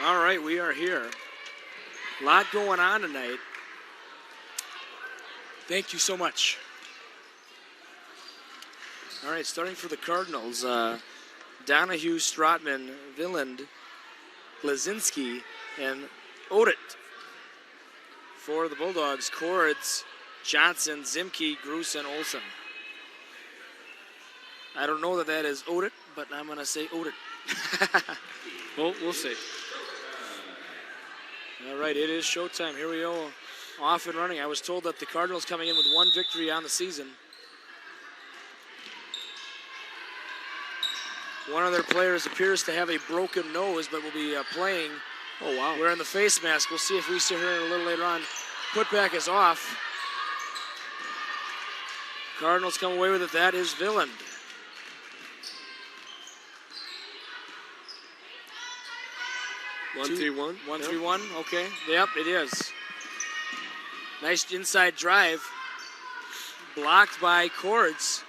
All right, we are here. A lot going on tonight. Thank you so much. All right, starting for the Cardinals, Donahue, Stratman, Villand, Blazinski, and Odit. For the Bulldogs, Cords, Johnson, Zimke, Gruss, and Olsen. I don't know that is Odit, but I'm going to say Odit. Well, we'll see. All right, it is showtime. Here we go, off and running. I was told that the Cardinals coming in with 1 victory on the season. One of their players appears to have a broken nose, but will be playing. Oh, wow. Wearing the face mask. We'll see if we see her a little later on. Putback is off. Cardinals come away with it. That is Villand. One, 3-1. 1-3-1. Okay. Yep, it is. Nice inside drive. Blocked by Cords.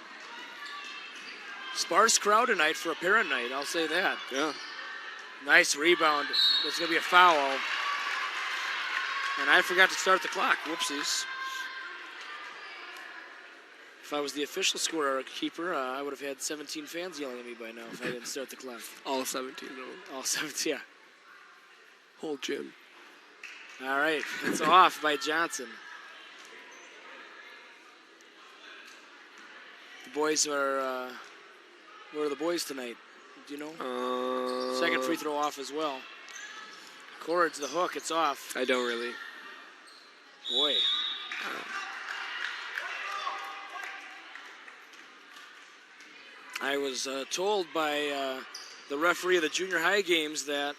Sparse crowd tonight for a parent night. I'll say that. Yeah. Nice rebound. There's going to be a foul. And I forgot to start the clock. Whoopsies. If I was the official scorekeeper, I would have had 17 fans yelling at me by now if I didn't start the clock. All 17 of them. All 17, yeah. Whole gym. All right, it's off by Johnson. The boys are, where are the boys tonight? Do you know? Second free throw off as well. Cords, the hook, it's off. I don't really. Boy. I was told by the referee of the junior high games that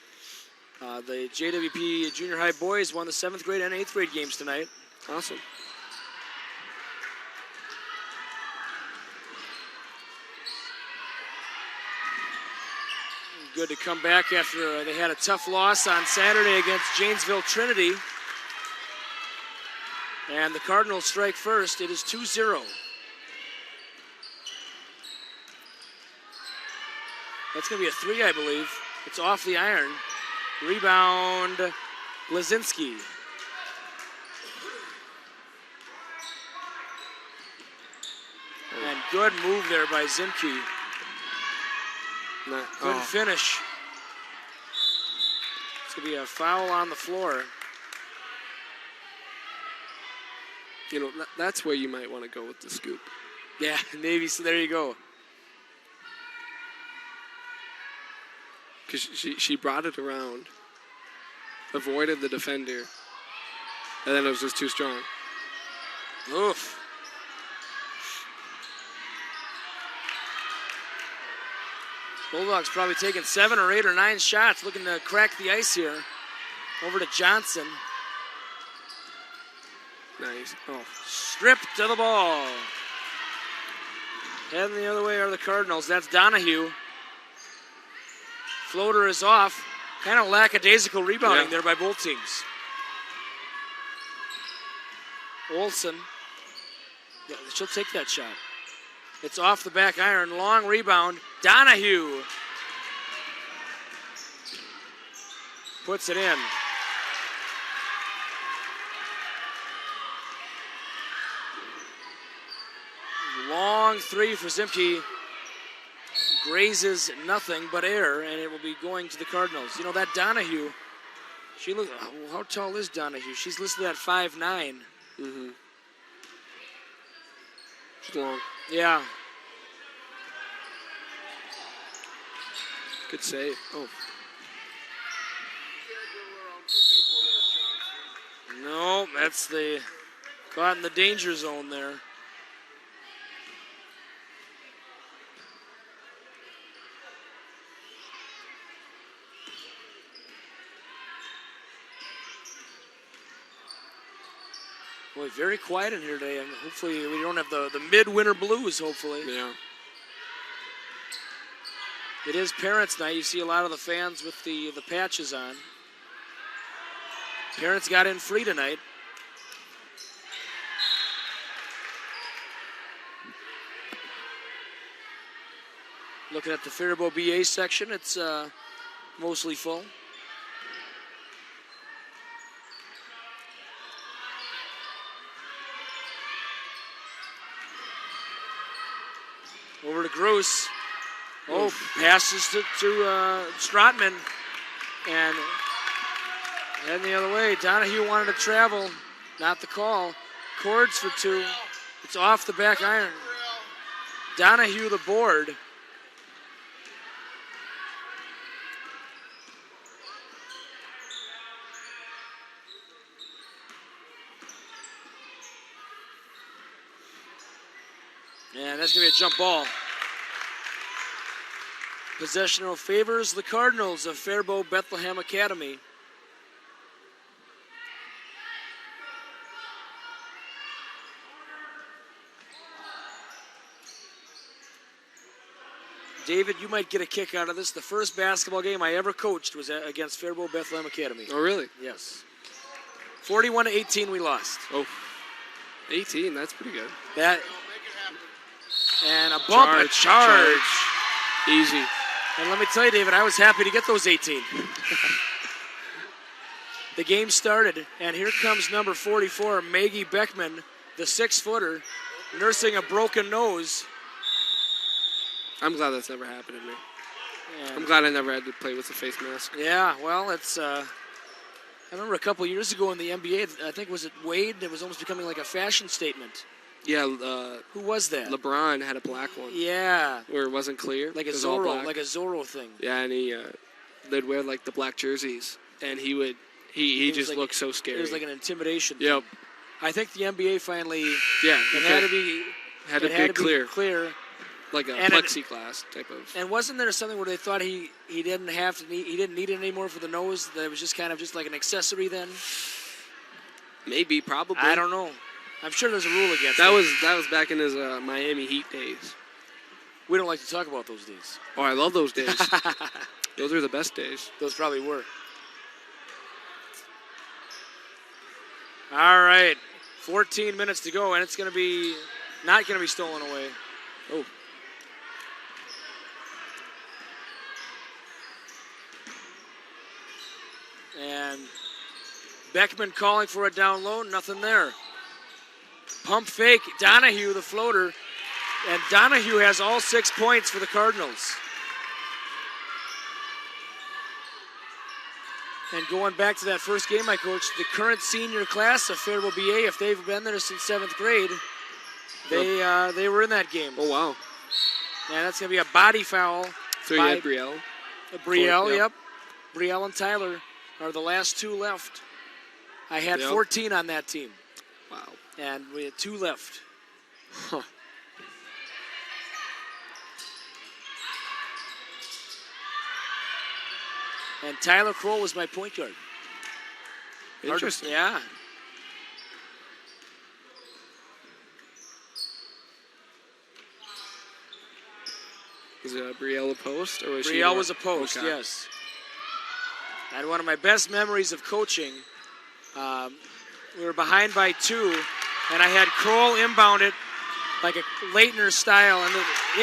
the JWP junior high boys won the 7th grade and 8th grade games tonight. Awesome. Good to come back after they had a tough loss on Saturday against Janesville Trinity. And the Cardinals strike first. It is 2-0. That's going to be a 3, I believe. It's off the iron. Rebound, Blazinski. And good move there by Zimke. Couldn't finish. It's going to be a foul on the floor. You know, that's where you might want to go with the scoop. Yeah, maybe. So there you go. Because she brought it around, avoided the defender, and then it was just too strong. Oof. Bulldogs probably taking 7 or 8 or 9 shots, looking to crack the ice here. Over to Johnson. Nice. Oh, stripped to the ball. Heading the other way are the Cardinals. That's Donahue. Floater is off. Kind of lackadaisical rebounding there by both teams. Olsen. Yeah, she'll take that shot. It's off the back iron. Long rebound. Donahue puts it in. Long 3 for Zimke. Grazes nothing but air, and it will be going to the Cardinals. You know, that Donahue, how tall is Donahue? She's listed at 5'9". Mm-hmm. She's long. Yeah. Good save. Oh. No, that's caught in the danger zone there. Boy, very quiet in here today, and hopefully we don't have the midwinter blues, hopefully. Yeah. It is Parents' Night. You see a lot of the fans with the patches on. Parents got in free tonight. Looking at the Faribault BA section, it's mostly full. Over to Gross. Oh, passes to Stratman. And heading the other way. Donahue wanted to travel. Not the call. Cords for 2. It's off the back iron. Donahue the board. And that's going to be a jump ball. Possession arrow favors the Cardinals of Faribault Bethlehem Academy. David, you might get a kick out of this. The first basketball game I ever coached was against Faribault Bethlehem Academy. Oh, really? Yes. 41-18 we lost. Oh, 18, that's pretty good. That and a bump, a charge. Easy. And let me tell you, David, I was happy to get those 18. The game started, and here comes number 44, Maggie Beckman, the 6-footer, nursing a broken nose. I'm glad that's never happened to me. And I'm glad I never had to play with a face mask. yeah, well, it's. I remember a couple years ago in the NBA, I think was it Wade? It was almost becoming like a fashion statement. Yeah. Who was that? LeBron had a black one. Yeah. Where it wasn't clear. Like a it was all Zorro, black. like a Zorro thing. Yeah, and they'd wear like the black jerseys, and he just like, looked so scary. It was like an intimidation Yep. thing. I think the NBA finally. Yeah. It had to be. Had to it be had to clear. be clear. Like a And plexiglass type of. And wasn't there something where they thought he didn't have to he didn't need it anymore for the nose? That it was just kind of just like an accessory then. Maybe, probably. I don't know. I'm sure there's a rule against That it. was back in his Miami Heat days. We don't like to talk about those days. Oh, I love those days. Those are the best days. Those probably were. All right, 14 minutes to go, and it's going to be not going to be stolen away. Oh. And Beckman calling for it down low, nothing there. Pump fake, Donahue, the floater. And Donahue has all 6 points for the Cardinals. And going back to that first game I coached, the current senior class of Faribault BA, if they've been there since 7th grade, they were in that game. Oh, wow. And that's going to be a body foul. So you had Brielle? Brielle, yep. Brielle and Tyler are the last 2 left. I had 14 on that team. Wow. And we had 2 left. Huh. And Tyler Kroll was my point guard. Interesting. Yeah. Was Brielle a post? Or was Brielle was a post, okay. yes. And one of my best memories of coaching, we were behind by 2, and I had Kroll inbound it like a Leitner style, and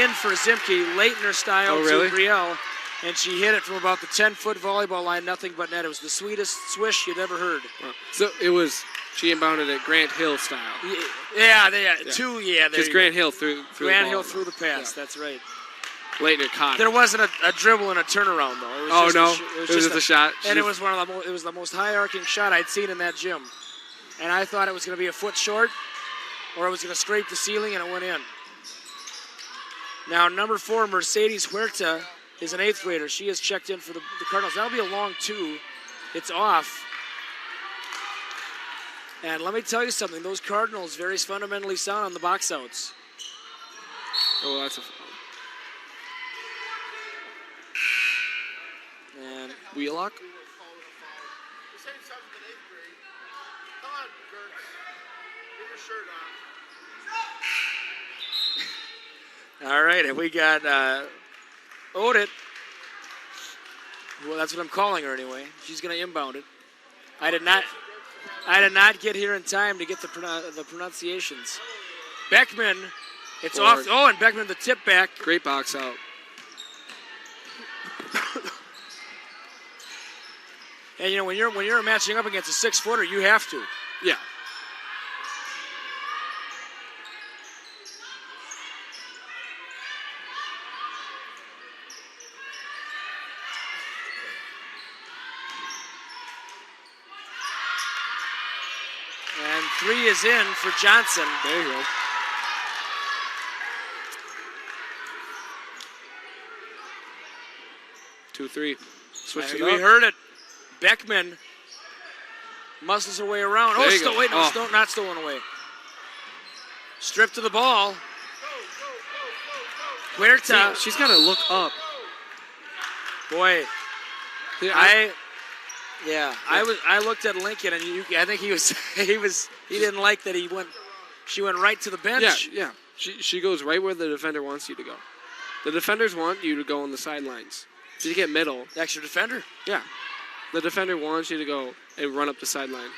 in for Zimke, Leitner style really? to Brielle, and she hit it from about the 10-foot volleyball line, nothing but net. It was the sweetest swish you'd ever heard. Wow. So it was, she inbounded it Grant Hill style. Yeah. Because Grant Hill threw Grant the Hill ball. threw the pass, Yeah. that's right. Leitner caught There it. wasn't a dribble and a turnaround, though. It was It was just a shot. And it was it was the most high-arcing shot I'd seen in that gym. And I thought it was going to be a foot short, or it was going to scrape the ceiling, and it went in. Now, number 4, Mercedes Huerta, is an 8th grader. She has checked in for the Cardinals. That'll be a long 2. It's off. And let me tell you something. Those Cardinals, very fundamentally sound on the box outs. Oh, that's a And Wheelock? all right, and we got Odit. Well, that's what I'm calling her anyway. She's going to inbound it. I did not get here in time to get the pronunciations. Beckman, it's off. Oh, and Beckman the tip back. Great box out. And you know when you're matching up against a 6-footer, you have to. Yeah. three is in for Johnson. There you go. Two, three. Switch it We up. heard it. Beckman muscles her way around. There Oh, you still go. wait, no, Oh. not stolen away. Stripped to the ball. Huerta. She's got to look up. Boy, Yeah, I looked at Lincoln and I think he didn't like that she went right to the bench. Yeah. She goes right where the defender wants you to go. The defenders want you to go on the sidelines. So you get middle. Extra defender. Yeah. The defender wants you to go and run up the sideline.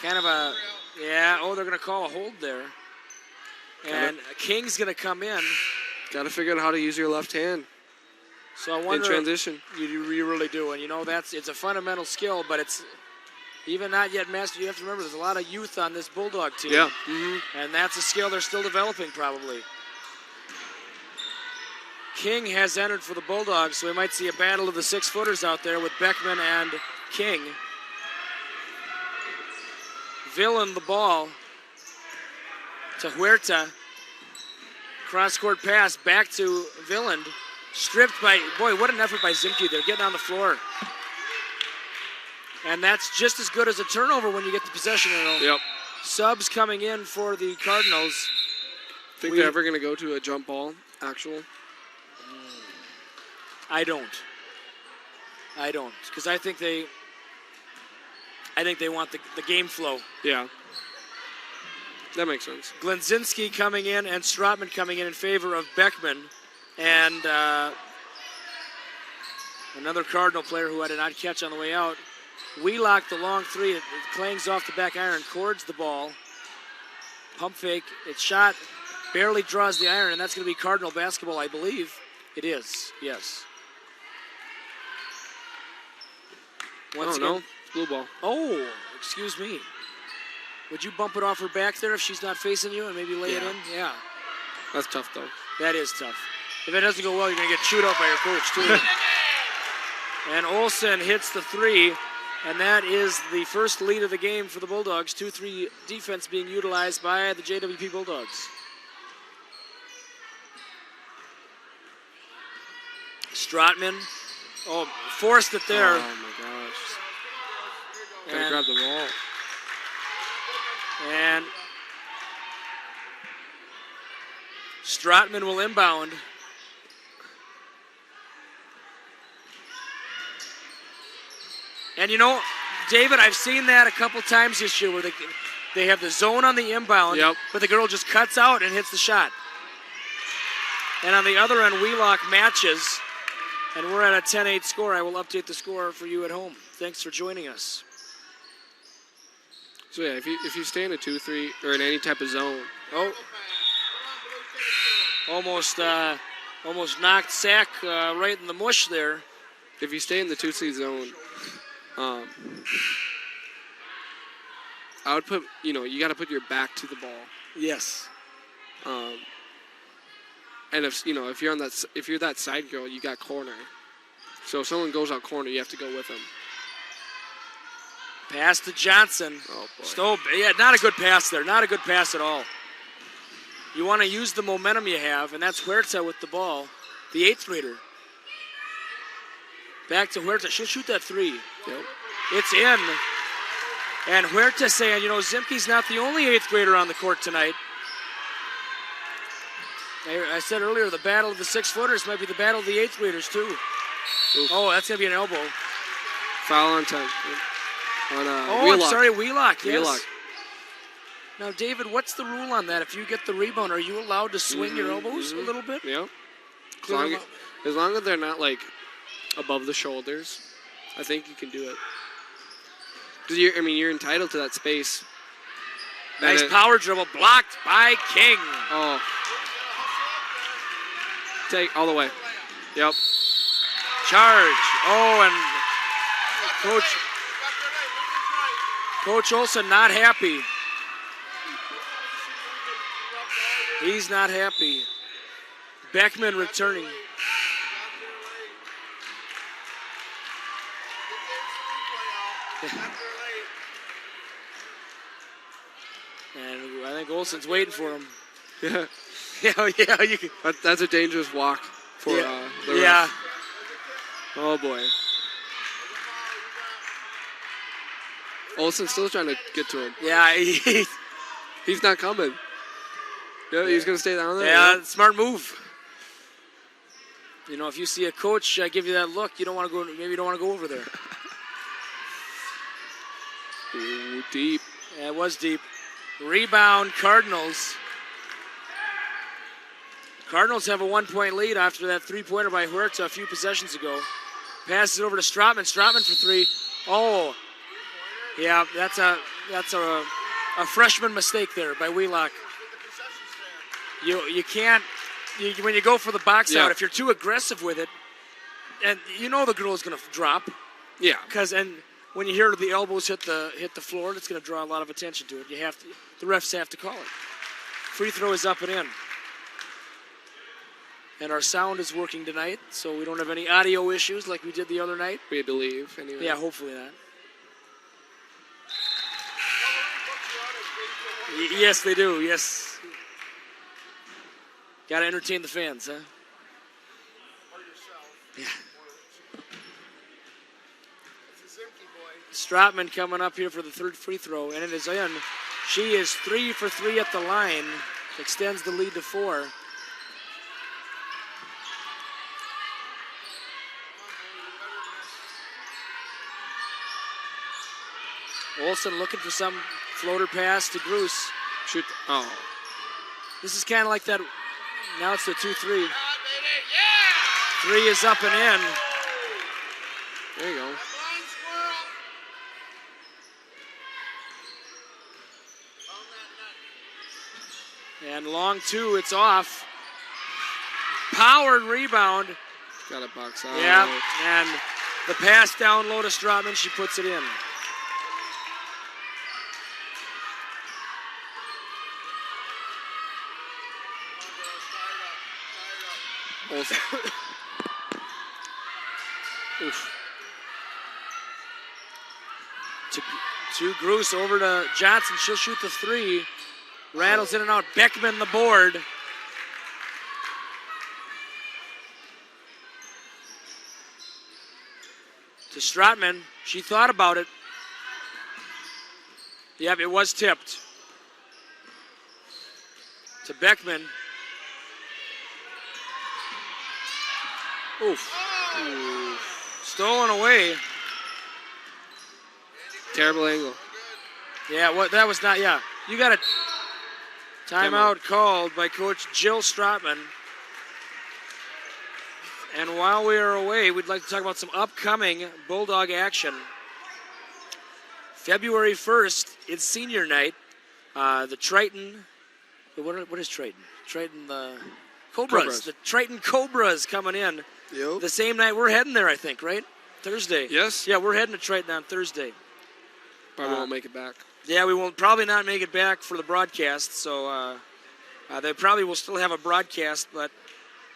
Kind of a, they're going to call a hold there. And King's going to come in. Got to figure out how to use your left hand So I wonder. in transition. You really do. And, it's a fundamental skill, but it's even not yet mastered. You have to remember there's a lot of youth on this Bulldog team. Yeah. And that's a skill they're still developing probably. King has entered for the Bulldogs, so we might see a battle of the 6-footers out there with Beckman and King. Villan the ball to Huerta. Cross-court pass back to Villand. Stripped by, boy, what an effort by Zimke there, getting on the floor. And that's just as good as a turnover when you get the possession. Yep. Subs coming in for the Cardinals. Think they're ever going to go to a jump ball, actual? I don't. Because I think they want the game flow. Yeah. That makes sense. Glenzinski coming in and Strotman coming in favor of Beckman. And another Cardinal player who I did not catch on the way out. Wheelock, the long three. It clangs off the back iron, cords the ball. Pump fake. It's shot. Barely draws the iron, and that's going to be Cardinal basketball, I believe. It is, yes. Once no. again. It's blue ball. Oh, excuse me. Would you bump it off her back there if she's not facing you and maybe lay it in? Yeah. That's tough, though. That is tough. If it doesn't go well, you're going to get chewed up by your coach, too. And Olsen hits the three, and that is the first lead of the game for the Bulldogs. 2-3 defense being utilized by the JWP Bulldogs. Strotman, forced it there. Oh, my gosh. Gotta grab the ball. And Strotman will inbound. And David, I've seen that a couple times this year where they have the zone on the inbound, but the girl just cuts out and hits the shot. And on the other end, Wheelock matches, and we're at a 10-8 score. I will update the score for you at home. Thanks for joining us. So, yeah, if you stay in a 2-3 or in any type of zone. Almost knocked Sack right in the mush there. If you stay in the 2-3 zone, I would put, you got to put your back to the ball. Yes. And if you're that side girl, you got corner. So if someone goes out corner, you have to go with them. Pass to Johnson. Oh, boy. Not a good pass there. Not a good pass at all. You want to use the momentum you have, and that's Huerta with the ball, the 8th grader. Back to Huerta. She'll shoot that three. Yep. It's in. And Huerta saying, Zimke's not the only 8th grader on the court tonight. I said earlier, the battle of the 6-footers might be the battle of the 8th graders, too. Oof. Oh, that's going to be an elbow. Foul on 10. I'm Wheelock. sorry, Wheelock, yes. Wheelock. Now, David, what's the rule on that? If you get the rebound, are you allowed to swing your elbows a little bit? Yeah. As long as they're not, above the shoulders, I think you can do it. Because you're entitled to that space. Nice power dribble, blocked by King. Oh. Take all the way. Yep. Charge. Oh, and Coach Olsen not happy. He's not happy. Beckman returning. And I think Olsen's waiting for him. Yeah. Yeah. You can, That's a dangerous walk for the ref. yeah. Oh, boy. Olsen's still trying to get to him. Yeah. He's not coming. Yeah, he's going to stay down there. Yeah, smart move. You know, if you see a coach give you that look, you don't want to go. Maybe you don't want to go over there. Ooh, deep. Yeah, it was deep. Rebound, Cardinals. Cardinals have a 1-point lead after that three-pointer by Huerta a few possessions ago. Passes it over to Stratman. Stratman for three. Oh, yeah, that's a freshman mistake there by Wheelock. You can't. When you go for the box out, if you're too aggressive with it, and you know the girl is going to drop. Yeah. And when you hear the elbows hit the floor, it's going to draw a lot of attention to it. The refs have to call it. Free throw is up and in. And our sound is working tonight, so we don't have any audio issues like we did the other night. We had to leave anyway. Yeah, hopefully not. Yes, they do. Yes. Got to entertain the fans, huh? Yeah. Stratman coming up here for the third free throw, and it is in. She is 3 for 3 at the line. Extends the lead to 4. Olsen looking for some floater pass to Bruce. Shoot. Oh. This is kind of like that. Now it's the 2-3. 3 is up and in. There you go. And long 2, it's off. Powered rebound. Got a box out. Yeah, and the pass down low to Stratman, she puts it in. Olsen. Oof. To Gruce over to Johnson. She'll shoot the 3. Rattles in and out. Beckman the board. To Stratman. She thought about it. Yep, it was tipped. To Beckman. Oof. Stolen away. Terrible angle. Yeah, that was not, yeah. You got a timeout called by Coach Jill Stratman. And while we are away, we'd like to talk about some upcoming Bulldog action. February 1st, it's senior night. The Triton, what is Triton? Triton, the Cobras. The Triton Cobras coming in. Yep. The same night we're heading there, I think, right? Thursday. Yes. Yeah, we're heading to Triton on Thursday. Probably won't make it back. Yeah, we will probably not make it back for the broadcast, so they probably will still have a broadcast, but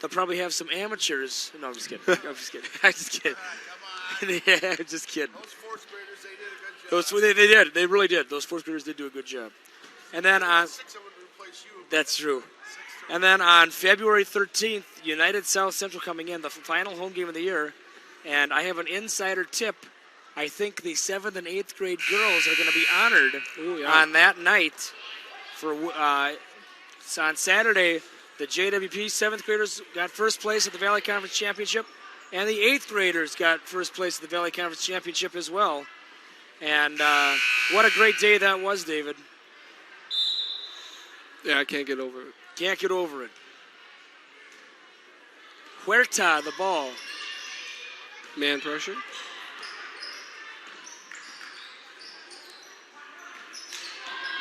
they'll probably have some amateurs. No, I'm just kidding. I'm just kidding. I'm just kidding. Yeah, I'm just kidding. Those fourth graders, they did a good job. They did. They really did. Those fourth graders did do a good job. And then 6 of them would replace you. that's true. And then on February 13th, United South Central coming in, the final home game of the year. And I have an insider tip. I think the 7th and 8th grade girls are going to be honored on that night. So on Saturday, the JWP 7th graders got first place at the Valley Conference Championship, and the 8th graders got first place at the Valley Conference Championship as well. And what a great day that was, David. Yeah, I can't get over it. Can't get over it. Huerta, the ball. Man pressure.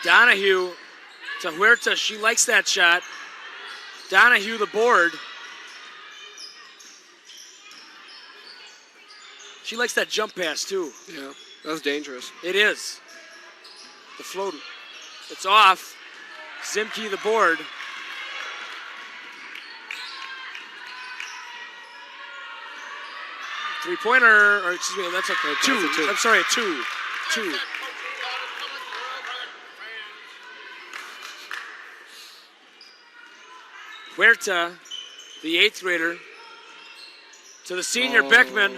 Donahue to Huerta. She likes that shot. Donahue, the board. She likes that jump pass, too. Yeah, that was dangerous. It is. The float. It's off. Zimke, the board. Three-pointer, or excuse me, that's a two. That's a two. I'm sorry, a two. Huerta, the 8th grader, to the senior Beckman.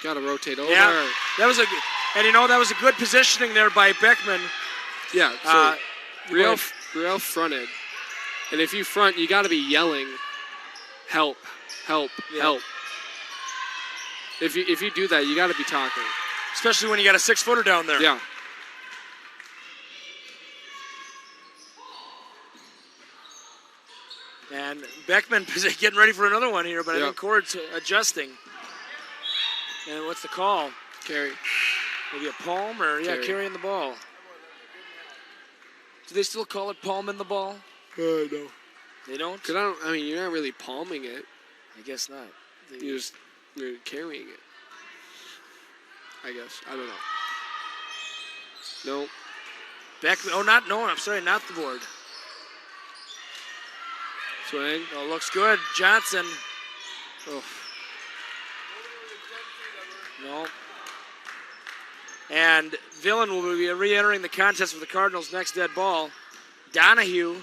Got to rotate over. Yeah, that was that was a good positioning there by Beckman. Yeah, so Real fronted. And if you front, you got to be yelling, help, help, help. If you do that, you got to be talking. Especially when you got a 6-footer down there. Yeah. And Beckman getting ready for another one here, but I think Cord's adjusting. And what's the call? Carry. Maybe a palm or, carrying the ball. Do they still call it palming the ball? No. They don't? Because you're not really palming it. I guess not. You're carrying it. I guess. I don't know. No. Beckman, I'm sorry, not the board. Swing. Oh, looks good. Johnson. Oh. No. And Villan will be re-entering the contest for the Cardinals' next dead ball. Donahue.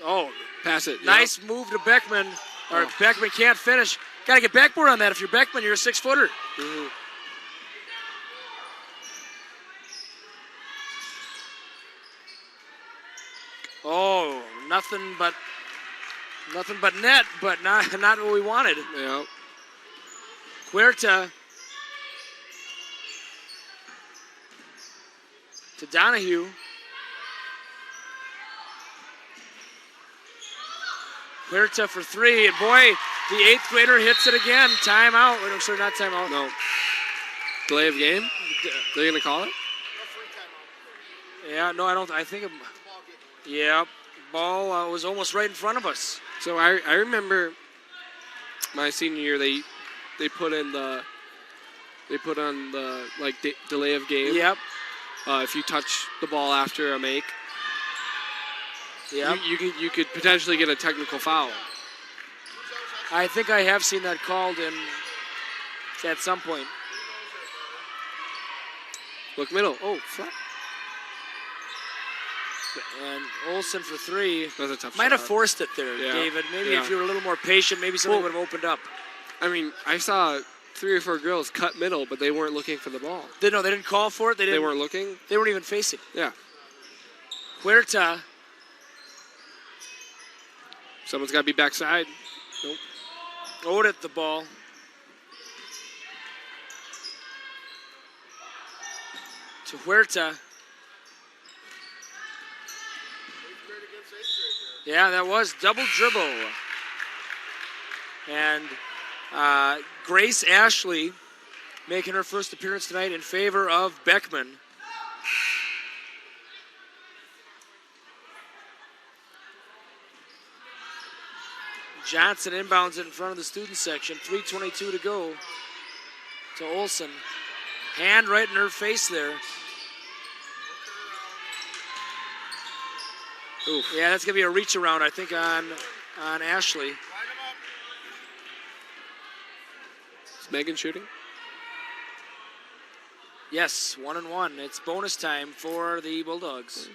Oh. Pass it. Nice move to Beckman. Or Beckman can't finish. Got to get backboard on that. If you're Beckman, you're a 6-footer. Mm-hmm. Oh, nothing but net, but not what we wanted. Yeah. Huerta to Donahue. Huerta for 3, and boy, the 8th grader hits it again. Timeout. Wait, I'm sorry, not timeout. No. Delay of game? They're going to call it? Yeah, no, I don't. I think. Yeah, ball was almost right in front of us. So I remember my senior year, they put on the delay of game. Yep. If you touch the ball after a make, yep. you could potentially get a technical foul. I think I have seen that called at some point. Look middle. Oh, flat. And Olsen for 3. That was a tough Might shot. have forced it there, David. Maybe if you were a little more patient, maybe something would have opened up. I saw 3 or 4 girls cut middle, but they weren't looking for the ball. They didn't call for it. They weren't looking. They weren't even facing. Yeah. Huerta. Someone's got to be backside. Nope. Owed it the ball. To Huerta. Yeah, that was double dribble. And Grace Ashley making her first appearance tonight in favor of Beckman. Johnson inbounds it in front of the student section. 3:22 to go to Olsen. Hand right in her face there. Oof. Yeah, that's going to be a reach around, I think, on Ashley. Is Megan shooting? Yes, 1-1. It's bonus time for the Bulldogs.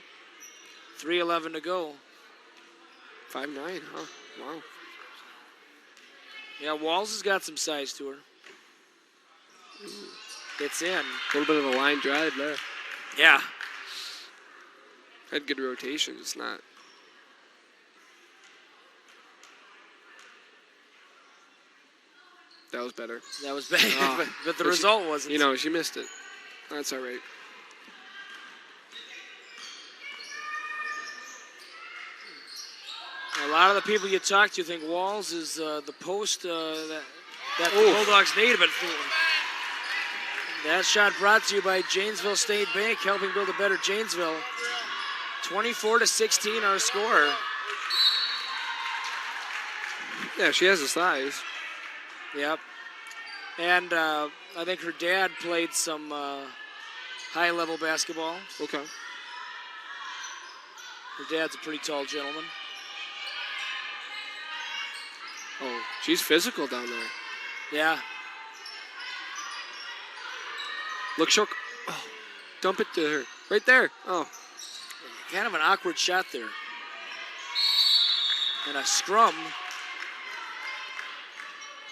3:11 to go. 5'9", huh? Wow. Yeah, Walls has got some size to her. It's in. A little bit of a line drive there. Yeah. Had good rotation, it's not. That was better. That was bad, but the result wasn't. She missed it. That's all right. A lot of the people you talk to think Walls is the post that the Bulldogs need, but that shot brought to you by Janesville State Bank, helping build a better Janesville. 24-16 our score. Yeah, she has the size. Yep. And I think her dad played some high-level basketball. Okay. Her dad's a pretty tall gentleman. Oh, she's physical down there. Yeah. Look, Shook. Oh, dump it to her. Right there. Oh. Kind of an awkward shot there. And a scrum.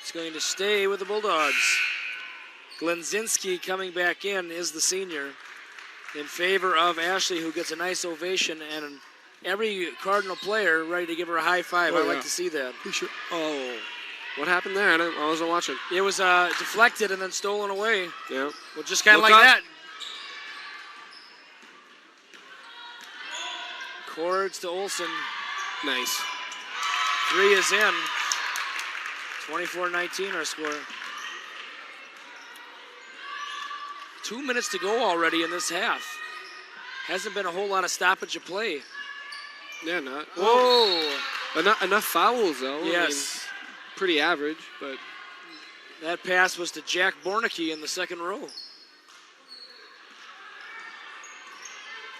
It's going to stay with the Bulldogs. Glenzinski coming back in is the senior in favor of Ashley, who gets a nice ovation, and every Cardinal player ready to give her a high five. Oh, I like yeah. to see that. Oh, what happened there? I wasn't watching. It was deflected and then stolen away. Yeah. Well, just kind of Look like up. that. Cords to Olsen. Nice. 3 is in. 24-19 our score. 2 minutes to go already in this half. Hasn't been a whole lot of stoppage of play. Yeah, not. Whoa. Enough fouls, though. Yes. I mean, pretty average, but. That pass was to Jack Bornicke in the second row.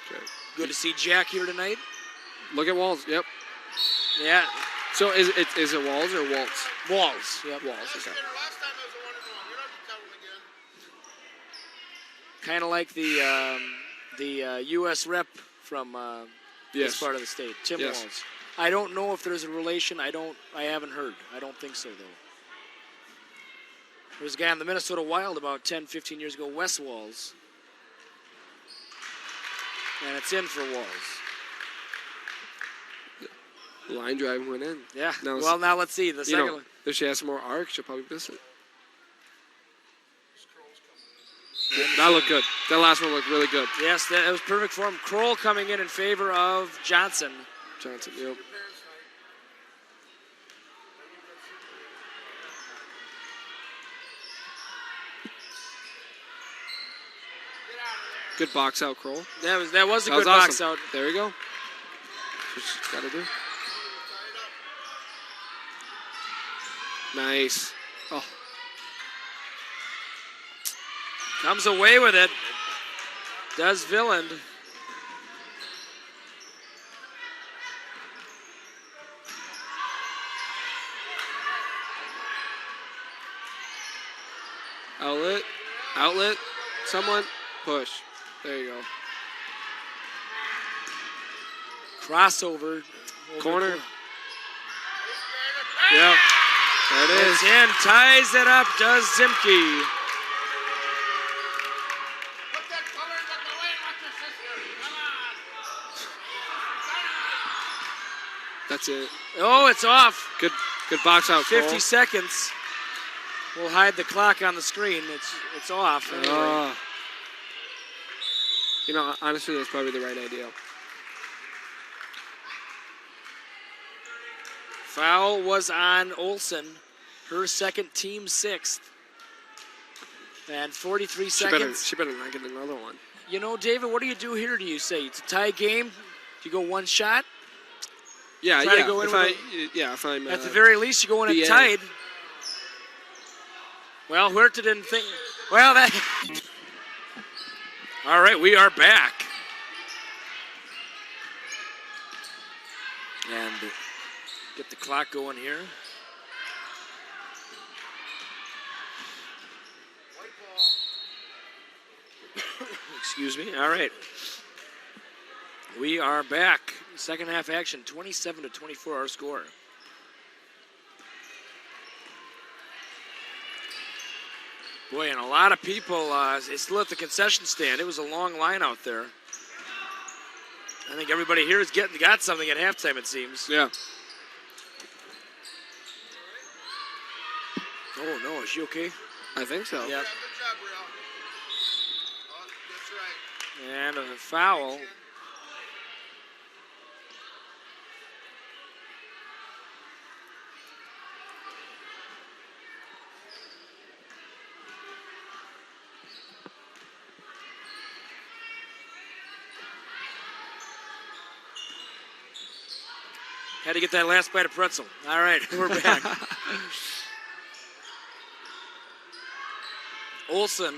Okay. Good to see Jack here tonight. Look at Walls. Yep. Yeah. So is it Walls or Waltz? Walls. Yep. Walls. Last Okay. time it was a 1-1. You're not telling again. Kind of like the U.S. rep from Yes. this part of the state, Tim Yes. Walls. I don't know if there's a relation. I haven't heard. I don't think so, though. There was a guy on the Minnesota Wild about 10, 15 years ago, Wes Walls. And it's in for Walls. Line drive went in. Yeah. Now Well, now let's see. The second one. if she has some more arc, she'll probably miss it. That looked good. That last one looked really good. Yes, that was perfect for him. Kroll coming in favor of Johnson. Johnson, yep. Good box out, Kroll. That was a That good was box awesome. out. There we go. That's what she's got to do. Nice. Oh, Comes away with it. Does Villand. outlet, someone, push. There you go. Crossover. Corner. Yep. There it is. It's in. Ties it up. Does Zimke. Put that color in the way with your sister. Come on. That's it. Oh, it's off. Good box out, 50 Cole. seconds. We'll hide the clock on the screen. It's off. Anyway. You know, honestly, that's probably the right idea. Foul was on Olsen. Her second, team sixth. And 43 seconds. She better not get another one. You know, David, what do you do here, do you say? It's a tie game? Do you go one shot? Yeah, Try to yeah. go in If I'm At the very least, you go in BA. it tied. Well, Huerta didn't think. Well, that. All right, we are back. And get the clock going here. Excuse me. All right. We are back. Second half action, 27-24 our score. Boy, and a lot of people still at the concession stand. It was a long line out there. I think everybody here has got something at halftime, it seems. Yeah. Oh, no, is she okay? I think so. Yep. Yeah, good job, Real. Oh, that's right. And a foul. Had to get that last bite of pretzel. All right, we're back. Olsen.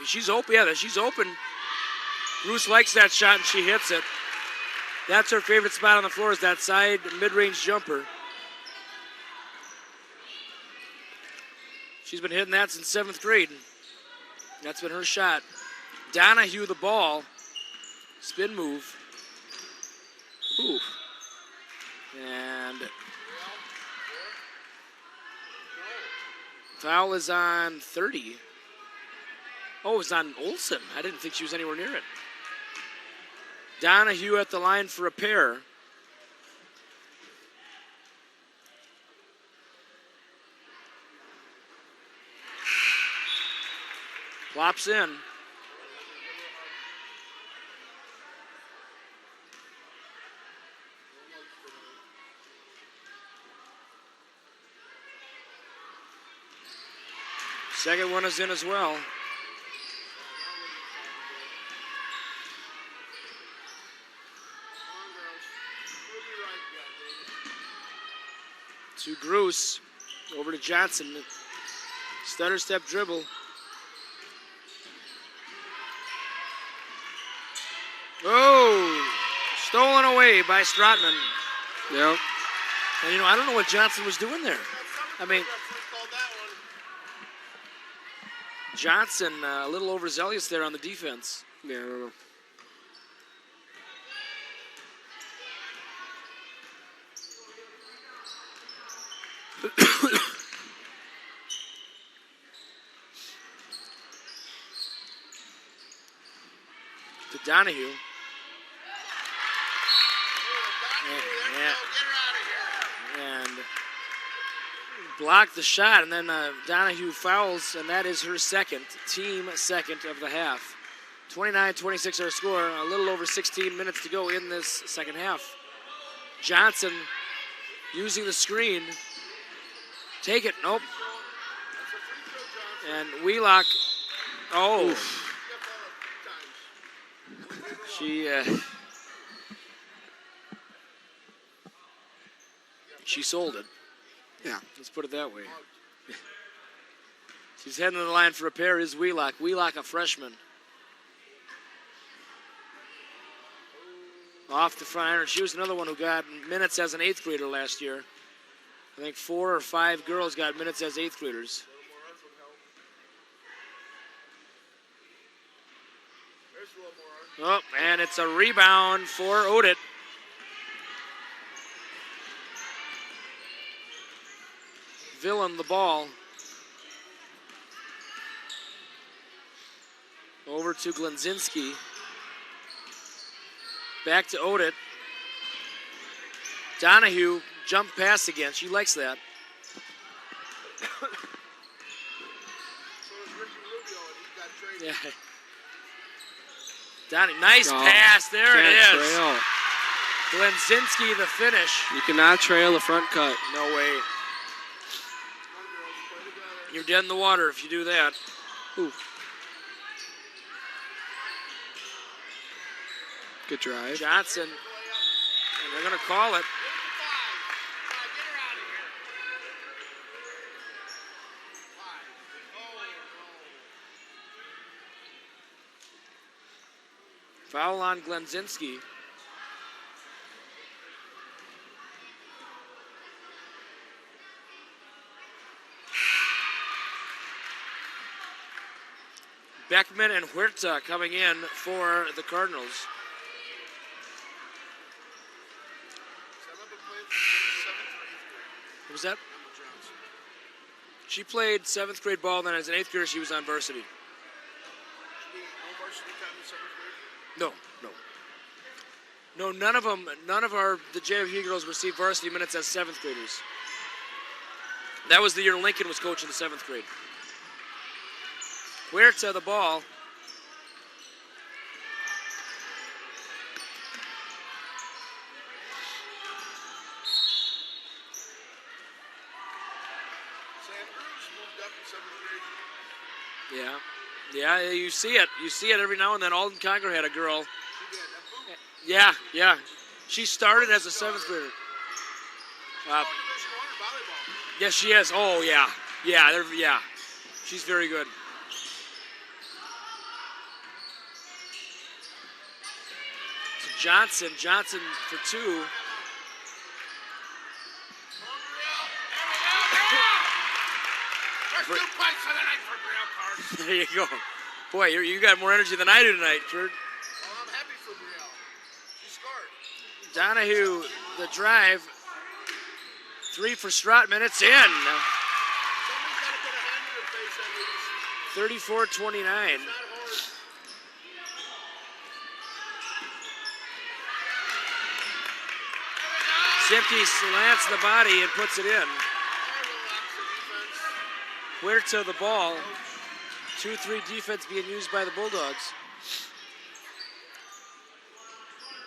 She's open. Yeah, she's open. Bruce likes that shot, and she hits it. That's her favorite spot on the floor, is that side mid-range jumper. She's been hitting that since 7th grade. That's been her shot. Donahue the ball. Spin move. Ooh. And foul is on 30. Oh, it's on Olsen. I didn't think she was anywhere near it. Donahue at the line for a pair. Plops in. Second one is in as well. To Gruce. Over to Johnson. Stutter step dribble. Oh, stolen away by Stratman. Yep. And, you know, I don't know what Johnson was doing there. I mean, Johnson a little overzealous there on the defense. Yeah, I don't know. To Donahue. And blocked the shot, and then Donahue fouls, and that is her second, team second of the half. 29-26 our score, a little over 16 minutes to go in this second half. Johnson using the screen. Take it, nope. And Wheelock, oh. She sold it. Yeah. Let's put it that way. She's heading to the line for a pair is Wheelock. Wheelock, a freshman. Off the front iron. She was another one who got minutes as an 8th grader last year. I think 4 or 5 girls got minutes as 8th graders. Oh, and it's a rebound for Odit. Villain the ball. Over to Glenzinski. Back to Odit. Donahue jump pass again. She likes that. Yeah. Donnie, nice pass. There it is. Trail. Glenzinski the finish. You cannot trail the front cut. No way. You're dead in the water if you do that. Ooh. Good drive. Johnson. And they're going to call it. Foul on Glenzinski. Beckman and Huerta coming in for the Cardinals. What was that? She played 7th grade ball, then as an 8th grader she was on varsity. No. No, none of the JWP girls received varsity minutes as 7th graders. That was the year Lincoln was coaching the 7th grade. Huerta the ball. Yeah, you see it. You see it every now and then. Alden Conger had a girl. Yeah. She started as a 7th grader. Yes, she is. Oh, yeah. Yeah. She's very good. So Johnson for 2. There's 2 points for the night for Brielle Cards. There you go. Boy, you got more energy than I do tonight, Kurt. Well, I'm happy for Brielle. She scored. Donahue, the drive, Three for Stratman. It's in. Somebody's got to put a hand in their face at least. 34-29. Not hard. Zimke slants the body and puts it in. Huerta the ball. 2-3 defense being used by the Bulldogs.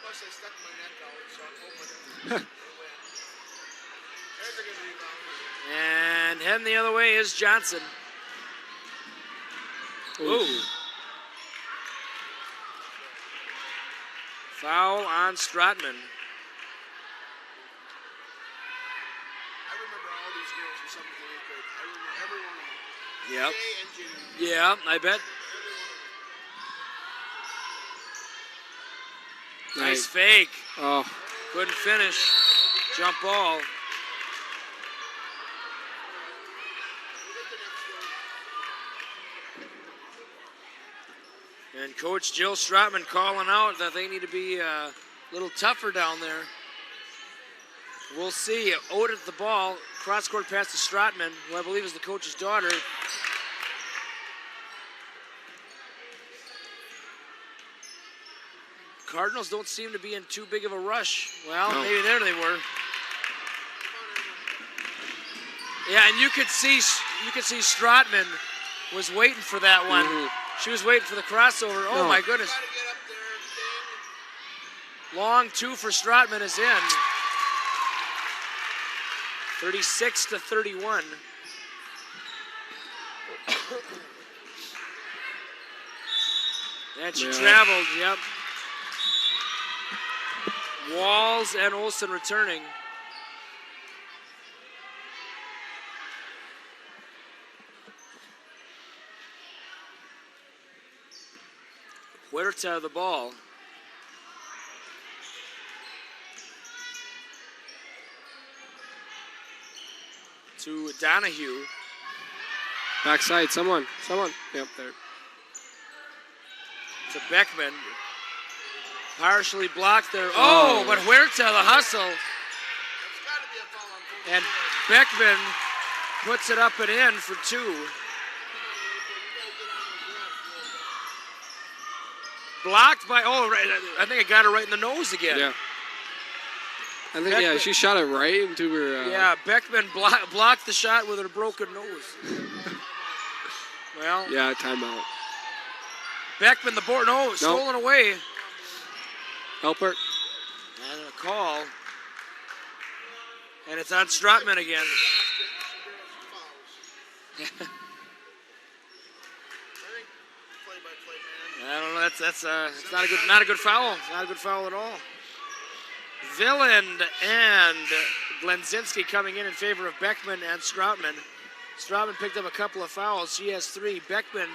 Plus, I stuck my neck out, so I'm hoping there's a good rebound. And heading the other way is Johnson. Ooh. Foul on Stratman. I remember all these girls from 7th and 8th grade. I remember every one of them. Yep. Jay and Ginny. Yeah, I bet. Every one of them. Nice fake. Oh, Couldn't finish. Jump ball. We'll get the next one. And Coach Jill Stratman calling out that they need to be a little tougher down there. We'll see. Ode at the ball. Cross-court pass to Stratman, who I believe is the coach's daughter. Cardinals don't seem to be in too big of a rush. Well, No. maybe there they were. Yeah, and you could see Stratman was waiting for that one. Mhm. She was waiting for the crossover. Oh No. my goodness. Got to get up there and Long two for Stratman is in. 36-31. And she Yeah. traveled, yep. Walls and Olsen returning. Huerta the ball. To Donahue. backside, someone. Yep, there. To Beckman. Partially blocked there. Oh, but Huerta, the hustle. It's got to be a foul on both And sides. Beckman puts it up and in for two. You got to get on the glass. Blocked by, oh, right, I think I got her right in the nose again. Yeah. I think, yeah, she shot it right into her. Yeah, Beckman blocked the shot with her broken nose. Well, Yeah, timeout. Beckman, the board, no, stolen away. Help her. And a call. And it's on Stratman again. I think play-by-play, man. I don't know. That's it's not a good foul. It's not a good foul at all. Villand and Glenzinski coming in favor of Beckman and Stratman. Stratman picked up a couple of fouls. She has 3. Beckman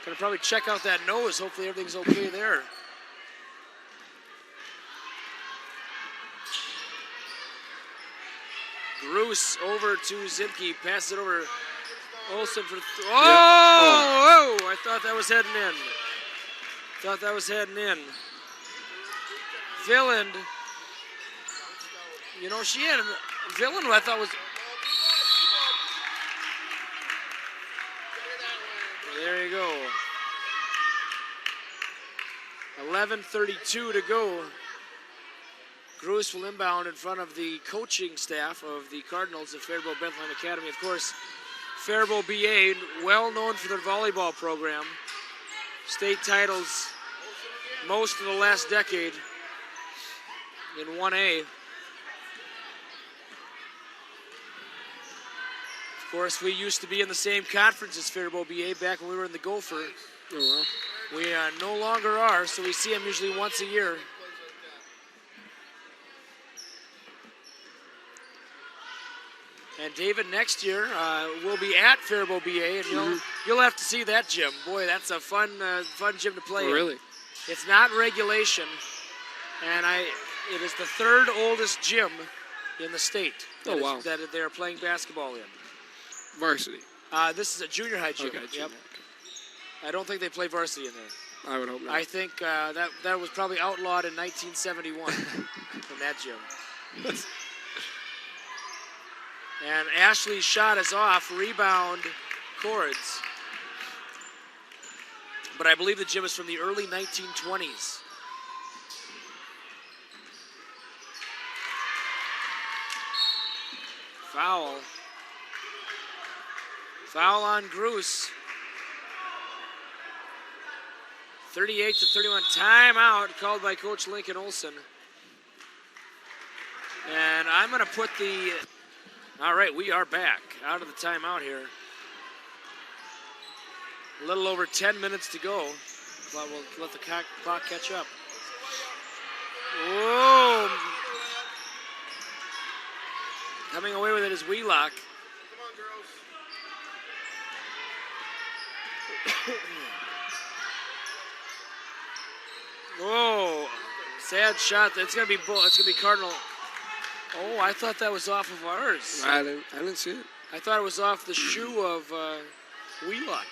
gonna probably check out that nose. Hopefully everything's okay there. Bruce over to Zimke. Pass it over. Olsen for. Oh! I thought that was heading in. Villand. You know, she had Villand, who I thought was. There you go. 11:32 to go. Gruis will inbound in front of the coaching staff of the Cardinals at Faribault Bethlehem Academy. Of course, Faribault BA, well known for their volleyball program. State titles most of the last decade in 1A. Of course, we used to be in the same conference as Faribault BA back when we were in the Gopher. Oh, well. We no longer are, so we see them usually once a year. And David, next year will be at Faribault BA, and you'll have to see that gym. Boy, that's a fun gym to play Oh, in. really? It's not regulation, and it is the 3rd oldest gym in the state Oh, wow. that they are playing basketball in. Varsity. This is a junior high gym. Okay, Yep. junior, I don't think they play varsity in there. I would hope not. I think that was probably outlawed in 1971 from that gym. And Ashley's shot is off. Rebound, Cords. But I believe the gym is from the early 1920s. Foul. Foul on Gruss. 38-31. Timeout called by Coach Lincoln Olson. And I'm going to put the... All right, we are back out of the timeout here. A little over 10 minutes to go. We'll let the clock catch up. Whoa! Coming away with it is Wheelock. Come on, girls. Whoa! Sad shot. It's gonna be Cardinal. Oh, I thought that was off of ours. I didn't see it. I thought it was off the shoe of Wheelock.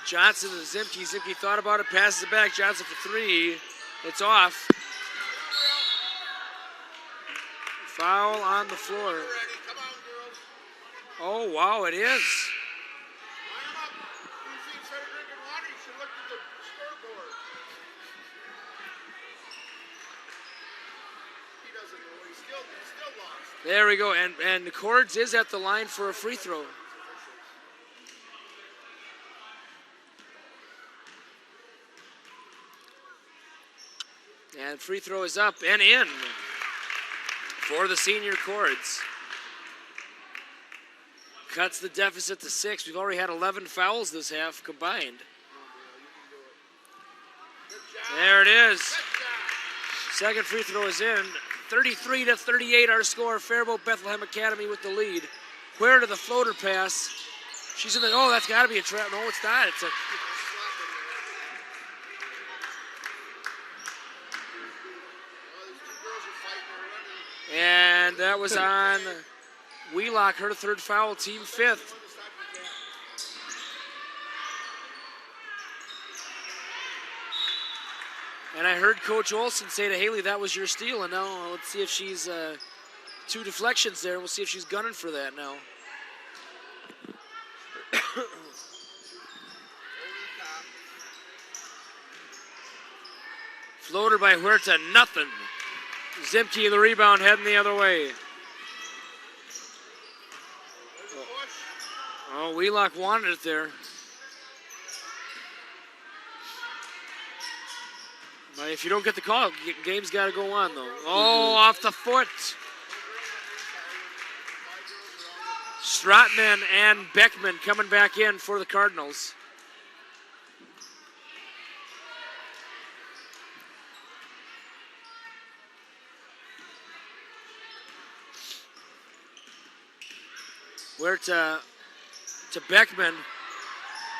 Johnson to Zimke. Zimke thought about it, passes it back. Johnson for three. It's off. Foul on the floor. Come on, girls. Oh, wow, it is. Line 'em up. Instead of drinking water, you should look at the scoreboard. He doesn't know. He's still lost. There we go. And Cords is at the line for a free throw. And free throw is up and in for the senior Cords. Cuts the deficit to 6. We've already had 11 fouls this half combined. There it is. Second free throw is in. 33-38 our score. Faribault Bethlehem Academy with the lead. Where to the floater pass? She's in the, oh, that's got to be a trap. No, it's not. It's a... And that was on Wheelock, her third foul, team fifth. And I heard Coach Olson say to Haley, that was your steal. And now let's see if she's two deflections there. We'll see if she's gunning for that now. Floater by Huerta, nothing. Zimke, the rebound, heading the other way. Oh, Wheelock wanted it there. But if you don't get the call, game's got to go on, though. Oh, off the foot. Stratman and Beckman coming back in for the Cardinals. Where to Beckman,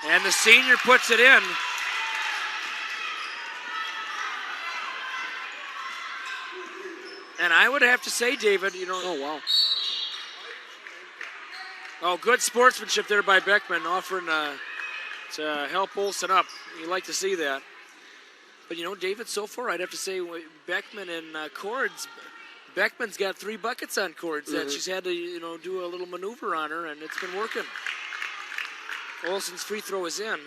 and the senior puts it in. And I would have to say, David, you know. Oh, wow. Oh, good sportsmanship there by Beckman, offering to help Olson up. You like to see that. But, you know, David, so far, I'd have to say Beckman and Cords. Beckman's got 3 buckets on Cords that she's had to, you know, do a little maneuver on her, and it's been working. Olson's free throw is in.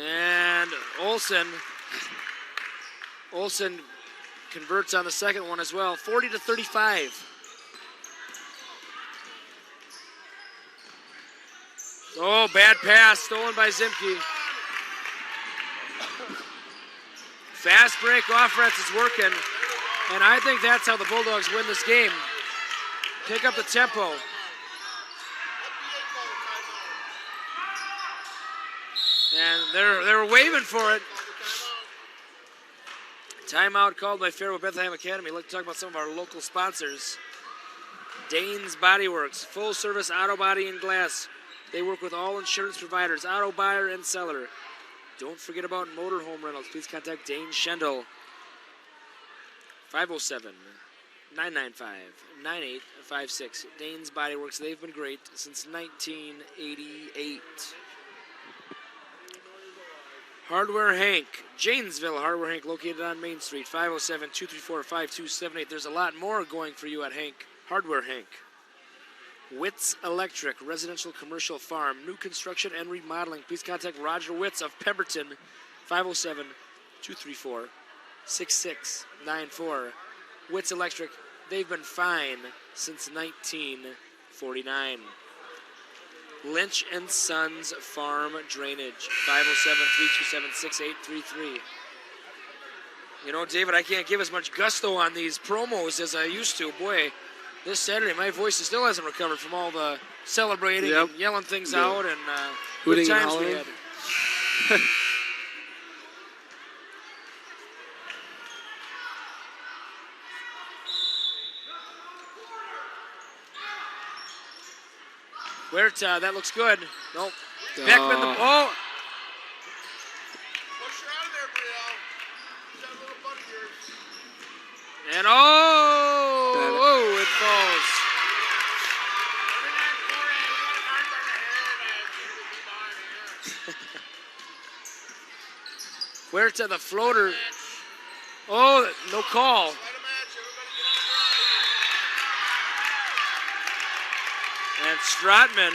And Olson converts on the second one as well. 40-35. Oh, bad pass stolen by Zimke. Fast break offense is working, and I think that's how the Bulldogs win this game. Pick up the tempo. And they're waving for it. Timeout called by Faribault Bethlehem Academy. Let's talk about some of our local sponsors. Dane's Body Works, full service auto body and glass. They work with all insurance providers, auto buyer and seller. Don't forget about motorhome rentals. Please contact Dane Schendel. 507-995-9856. Dane's Body Works. They've been great since 1988. Hardware Hank, Janesville Hardware Hank, located on Main Street, 507-234-5278. There's a lot more going for you at Hank, Hardware Hank. Witz Electric, residential commercial farm, new construction and remodeling. Please contact Roger Witz of Pemberton, 507-234-6694. Witz Electric, they've been fine since 1949. Lynch and Sons Farm Drainage, 507-327-6833. You know, David, I can't give as much gusto on these promos as I used to. Boy, this Saturday, my voice still hasn't recovered from all the celebrating and yelling things out and good times we had. Huerta, that looks good. Nope. Beckman, the ball. Push her out of there, Brielle. That little butt of yours. And it falls. Huerta, the floater. Oh, no call. Let him at you. Everybody get on And Stratman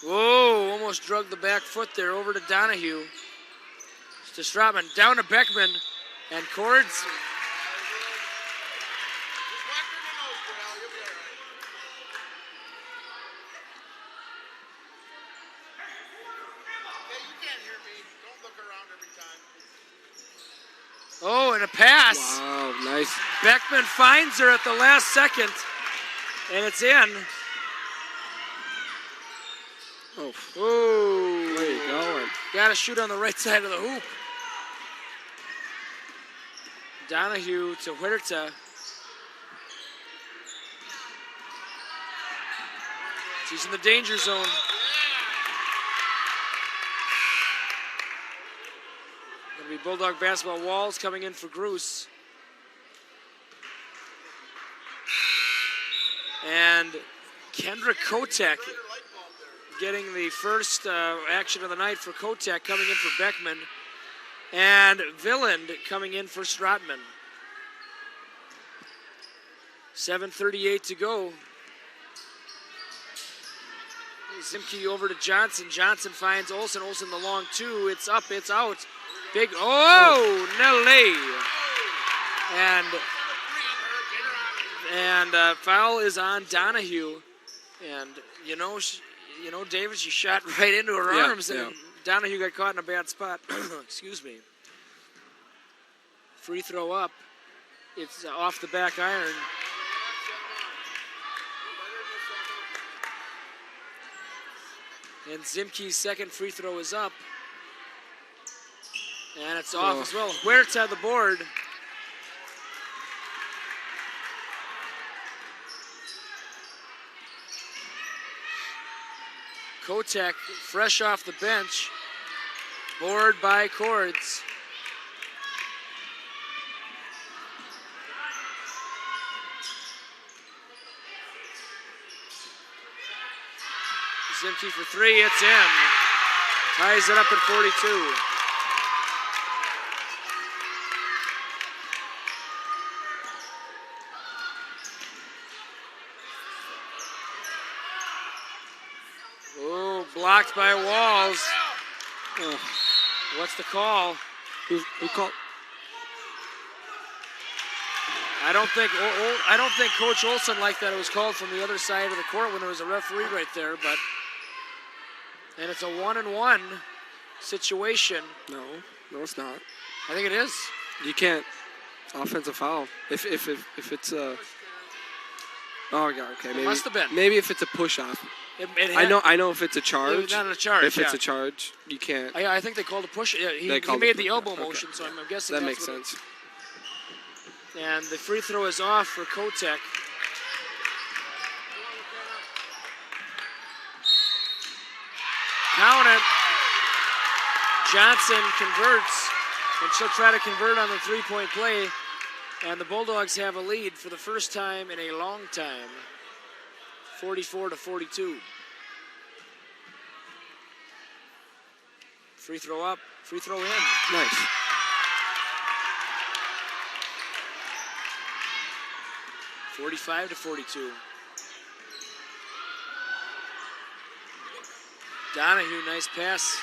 whoa, almost drug the back foot there over to Donahue. To Stratman, down to Beckman, and Cords. Just whack her in the nose, Brielle. You'll be all right. Okay, you can't hear me. Don't look around every time. Oh, and a pass. Wow, nice. Beckman finds her at the last second, and it's in. Oh, Ooh. where you going? Got to shoot on the right side of the hoop. Donahue to Huerta. She's in the danger zone. Gonna be Bulldog basketball. Walls coming in for Gruce. And Kendra Kotek getting the first action of the night for Kotek, coming in for Beckman. And Villand coming in for Stratman. 7:38 to go. Zimke over to Johnson. Johnson finds Olsen. Olsen the long two. It's up, it's out. Big, Nelly. And foul is on Donahue. And, you know, David, she shot right into her arms. And Donahue got caught in a bad spot. Excuse me. Free throw up. It's off the back iron. And Zimke's second free throw is up. And it's off as well. Huerta the board. Kotek, fresh off the bench. Board by Cords. Zimke for three, it's in. Ties it up at 42. Oh, blocked by Walls. Oh, what's the call? Who called? I don't think Coach Olsen liked that it was called from the other side of the court when there was a referee right there, but. And it's a 1-and-1 situation. No, it's not. I think it is. You can't offensive foul if it's a. Oh yeah, okay. Maybe, it must have been. Maybe if it's a push off. I know if it's a charge. It was not a charge. If it's a charge, you can't. I think they called a push. He made the elbow motion, so I'm guessing that makes sense. And the free throw is off for Kotek. Count it. Johnson converts. And she'll try to convert on the three-point play. And the Bulldogs have a lead for the first time in a long time. 44-42. Free throw up, free throw in. Nice. (45-42). Donahue, nice pass.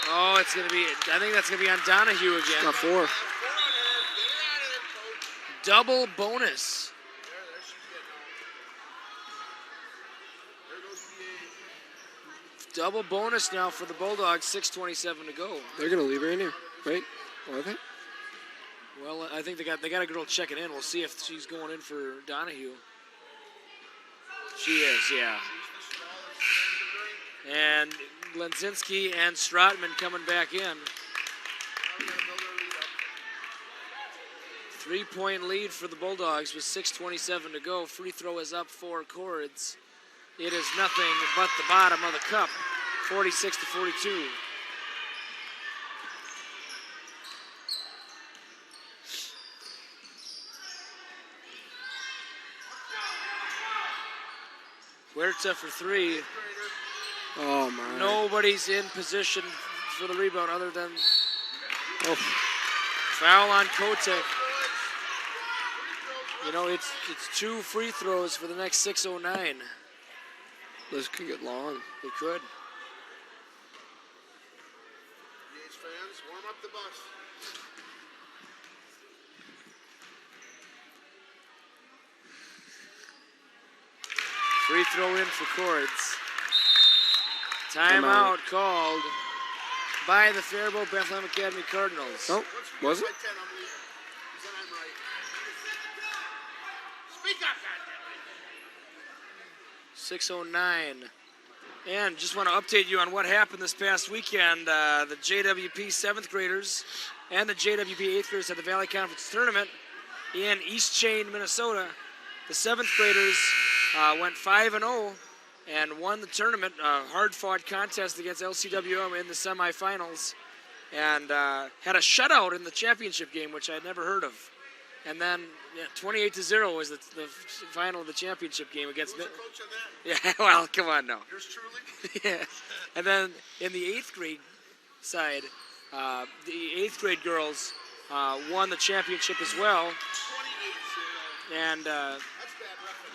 Oh, it's going to be, I think that's going to be on Donahue again. Got 4. Get out of there, coach. Double bonus. There she's getting out. There goes the 8. Double bonus now for the Bulldogs, 6:27 to go. They're going to leave her in here, right? Are they? Well, I think they got a girl checking in. We'll see if she's going in for Donahue. She is, yeah. And Glenzinski and Stratman coming back in. 3-point lead for the Bulldogs with 6:27 to go. Free throw is up for Cords. It is nothing but the bottom of the cup, 46-42. Huerta for 3. Oh, my. Nobody's in position for the rebound other than foul on Kotek. You know, it's 2 free throws for the next 6:09. This could get long. It could. Yates fans, warm up the bus. Free throw in for Cords. Timeout called by the Faribault Bethlehem Academy Cardinals. Oh, was it? By 10, I'm leaving. He said I'm right. Speak up, goddammit. 6:09. And just want to update you on what happened this past weekend. The JWP 7th graders and the JWP 8th graders at the Valley Conference Tournament in East Chain, Minnesota. The 7th graders went 5-0 and won the tournament. Hard-fought contest against LCWM in the semifinals, and had a shutout in the championship game, which I'd never heard of. And then 28-0 was the final of the championship game against. Who's the coach of that? Yeah, well, come on now. Yours truly? Yeah. And then in the 8th grade side, the 8th grade girls won the championship as well. 28-0. And That's bad reference.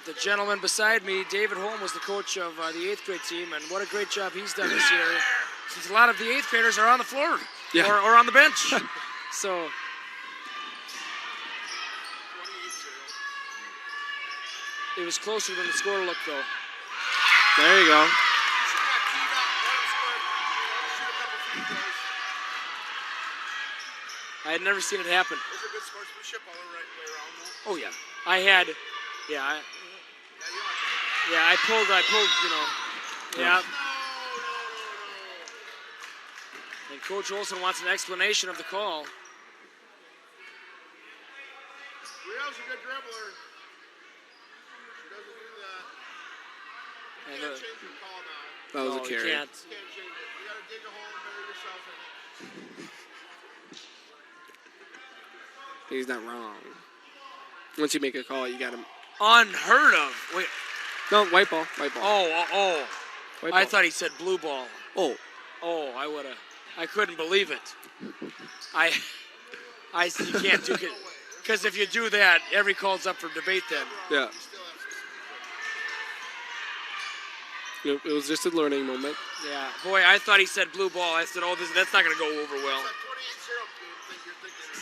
the gentleman beside me, David Holm, was the coach of the 8th grade team, and what a great job he's done this year, since a lot of the 8th graders are on the floor or on the bench. So 28-0. it was closer than the score looked, though. There you go. You should have got teed up. Let him score. Shoot a couple free throws. I had never seen it happen. Those are good sportsmanship all the right way around, though. Oh, yeah. I had, Yeah, you I pulled, you know. Yeah. No. And Coach Olson wants an explanation of the call. Riel's a good dribbler. She doesn't do that. You And can't change your call now. That was no, a you carry. can't. You can't change it. You gotta dig a hole and bury yourself in it. He's not wrong. Once you make a call, you got him. Unheard of. Wait. No, white ball. White ball. Oh. White I ball. thought he said blue ball. Oh. Oh, I couldn't believe it. You can't do it. Because if you do that, every call's up for debate then. Yeah. It was just a learning moment. Yeah. Boy, I thought he said blue ball. I said, that's not going to go over well. That 28-0 game thing you're thinking of.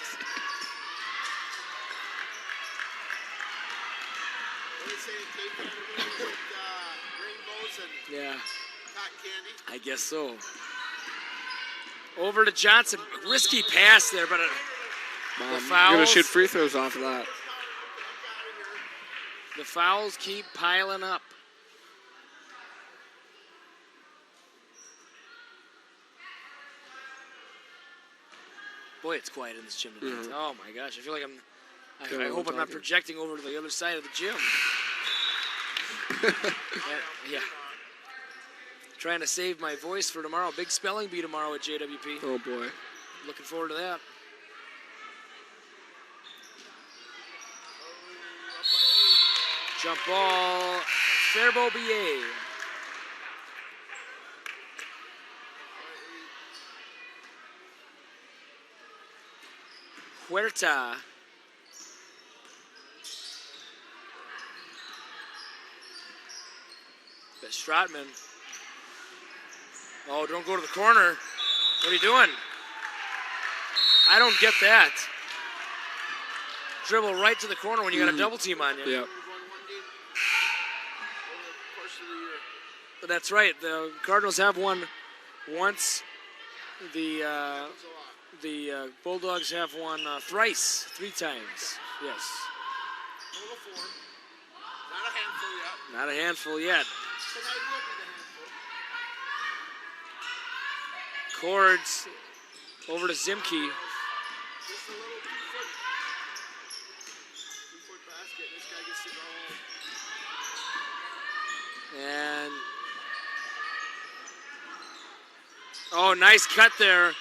What do they say in Cape Town? With rainbows and Yeah, cotton candy? I guess so. Over to Johnson. Risky pass there, but You're the going to fouls. shoot free throws off of that. The fouls keep piling up. Boy, it's quiet in this gym tonight. Mhm. Oh my gosh, I feel like I Feel like hope I'm I'm not talking. projecting over to the other side of the gym. Yeah. Trying to save my voice for tomorrow. Big spelling bee tomorrow at JWP. Oh, boy. Looking forward to that. Jump ball, Faribault BA. Huerta. Stratman. Oh, don't go to the corner. What are you doing? I don't get that. Dribble right to the corner when you got a double team on you. Yep. That's right. The Cardinals have won once. The Bulldogs have won thrice, 3 times. Yes. Total 4. Not a handful yet. Not a handful yet. Tonight will be the handful. Cords over to Zimke. Just a little 2-foot basket. This guy gets to go home. And oh, nice cut there.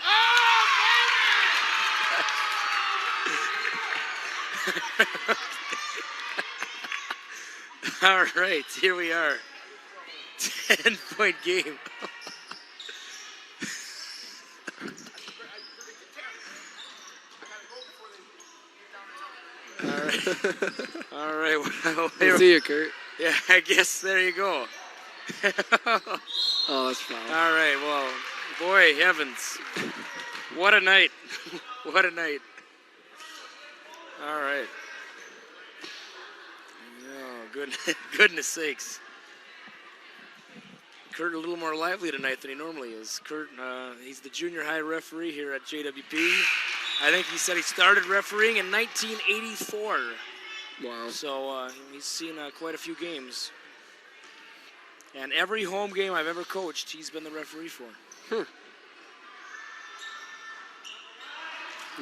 All right, here we are. 10-point game. All right. Good to see you, Kurt. Yeah, I guess there you go. Oh, that's foul. All right, well, boy, heavens. What a night. What a night. All right. Oh, goodness sakes. Kurt a little more lively tonight than he normally is. Kurt, he's the junior high referee here at JWP. I think he said he started refereeing in 1984. Wow. So he's seen quite a few games. And every home game I've ever coached, he's been the referee for.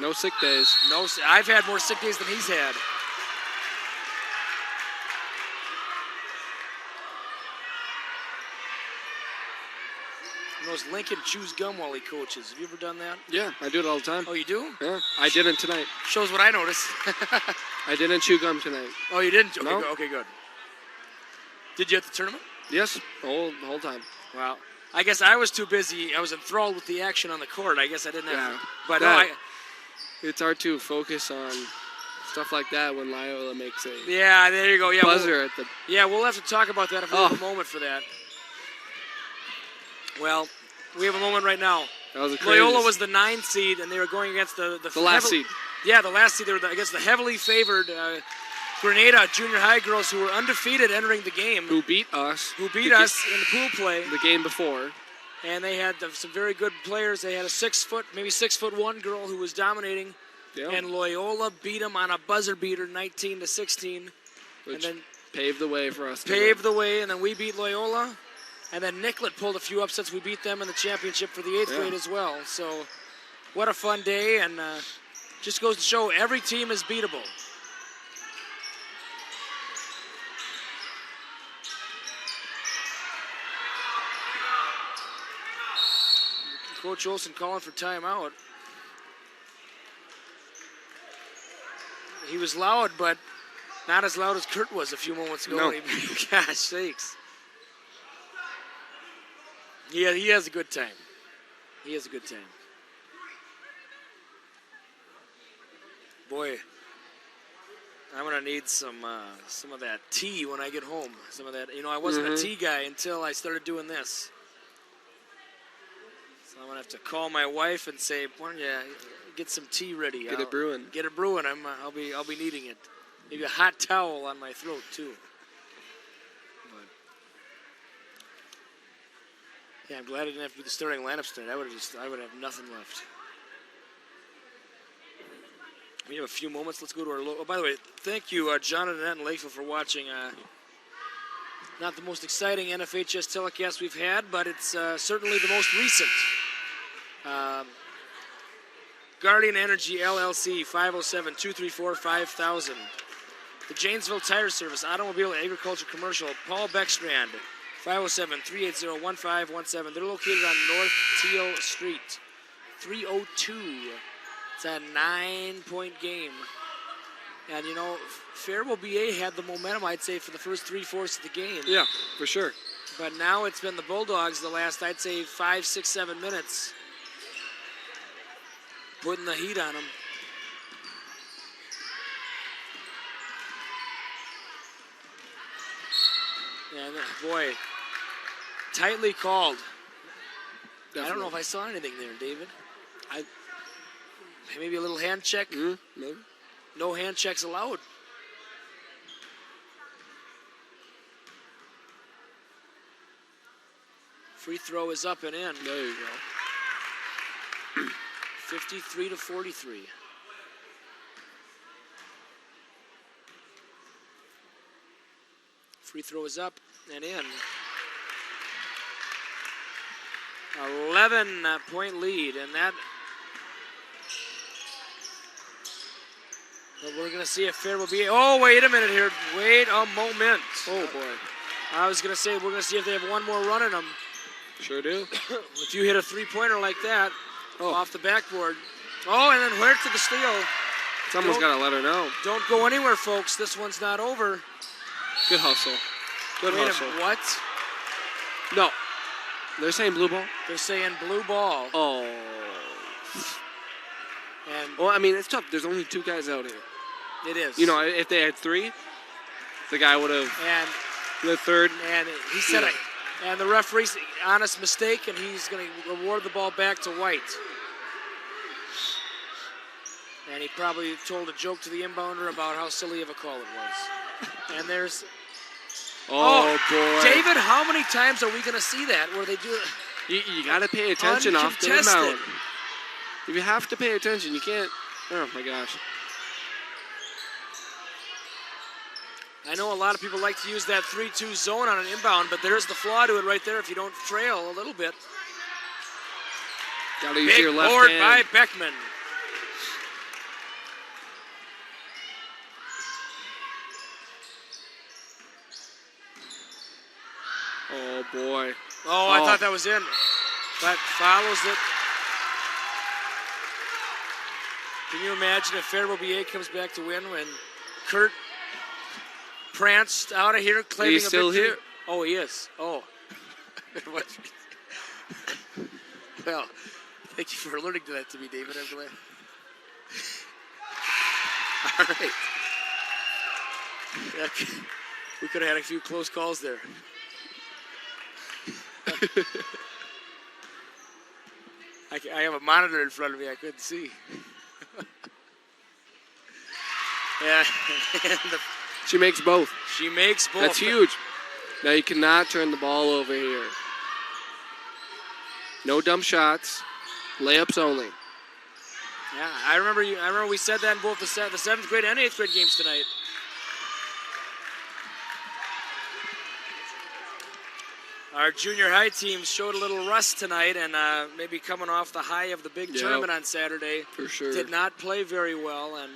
No sick days. No, I've had more sick days than he's had. He knows Lincoln chews gum while he coaches. Have you ever done that? Yeah, I do it all the time. Oh, you do? Yeah, I didn't tonight. Shows what I noticed. I didn't chew gum tonight. Oh, you didn't? Okay, No. okay, good. Did you at the tournament? Yes, the whole time. Well, I guess I was too busy. I was enthralled with the action on the court. I guess I didn't have. Yeah. But That- It's hard to focus on stuff like that when Loyola makes a yeah, there you go. Yeah, buzzer at the. we'll have to talk about that if we have a moment for that. Well, we have a moment right now. That was a crazy. Loyola was the 9 seed, and they were going against the last seed. Yeah, the last seed. They were against the heavily favored Grenada junior high girls who were undefeated entering the game. Who beat us? Who beat us in the pool play. The game before. And they had some very good players. They had a 6'1" girl who was dominating. Yeah. And Loyola beat them on a buzzer beater, 19-16. Which and then paved the way for us. paved the way, and then we beat Loyola. And then Nicollet pulled a few upsets. We beat them in the championship for the 8th grade as well. So what a fun day, and just goes to show every team is beatable. Coach Olson calling for timeout. He was loud, but not as loud as Kurt was a few moments ago. No. Gosh sakes. Yeah, he has a good time. He has a good time. Boy, I'm gonna need some of that tea when I get home. Some of that, I wasn't a tea guy until I started doing this. So I'm gonna have to call my wife and say, "Why don't you get some tea ready? Get it brewing. Get it brewing. I'll be needing it. Maybe a hot towel on my throat too." Yeah, I'm glad I didn't have to do the starting lineups tonight. I would have nothing left. We have a few moments. Let's go to our. Oh, by the way, thank you, John and Annette and Lakeville, for watching. Not the most exciting NFHS telecast we've had, but it's certainly the most recent. Guardian Energy LLC, 507-234-5000. The Janesville Tire Service, Automobile Agriculture Commercial, Paul Beckstrand, 507-380-1517. They're located on North Teal Street. 3:02. It's a 9-point game. And, you know, Faribault BA had the momentum, I'd say, for the first 3/4 of the game. Yeah, for sure. But now it's been the Bulldogs the last, I'd say, 5, 6, 7 minutes. Putting the heat on them. And, boy, tightly called. Definitely. I don't know if I saw anything there, David. Maybe a little hand check. Maybe. No hand checks allowed. Free throw is up and in. There you go. 53-43. Free throw is up and in. 11-point lead, and that. But we're going to see if Faribault BA. Oh, wait a minute here. Wait a moment. Oh, boy. I was going to say, we're going to see if they have one more run in them. Sure do. If you hit a three-pointer like that off the backboard. Oh, and then Huerta to the steal. Someone's got to let her know. Don't go anywhere, folks. This one's not over. Good hustle. Good Wait hustle. What? No. They're saying blue ball? They're saying blue ball. Oh. And Well, I mean, it's tough. There's only 2 guys out here. it is. You know, if they had 3, the guy would have And the third. and he said Yeah. it. And the referee's honest mistake, and he's going to reward the ball back to White. And he probably told a joke to the inbounder about how silly of a call it was. And there's Oh, boy. David, how many times are we going to see that where they do it? You got to pay attention off the Uncontested. inbound. If you have to pay attention, you can't. Oh, my gosh. I know a lot of people like to use that 3-2 zone on an inbound, but there's the flaw to it right there if you don't trail a little bit. Got to use Big your left board hand. by Beckman. Oh, boy. Oh, I thought that was in. But follows it. Can you imagine if Faribault BA comes back to win when Kurt pranced out of here claiming He's a still victory? here? Oh, he is. Oh. Well, thank you for alerting to that to me, David. I'm glad. All right. Okay. We could have had a few close calls there. I have a monitor in front of me. I couldn't see. Yeah, and She makes both. she makes both. That's huge. Now you cannot turn the ball over here. No dumb shots. Layups only. Yeah, I remember we said that in both the 7th grade and 8th grade games tonight. Our junior high team showed a little rust tonight, and maybe coming off the high of the big Yep. tournament on Saturday, For sure. did not play very well, and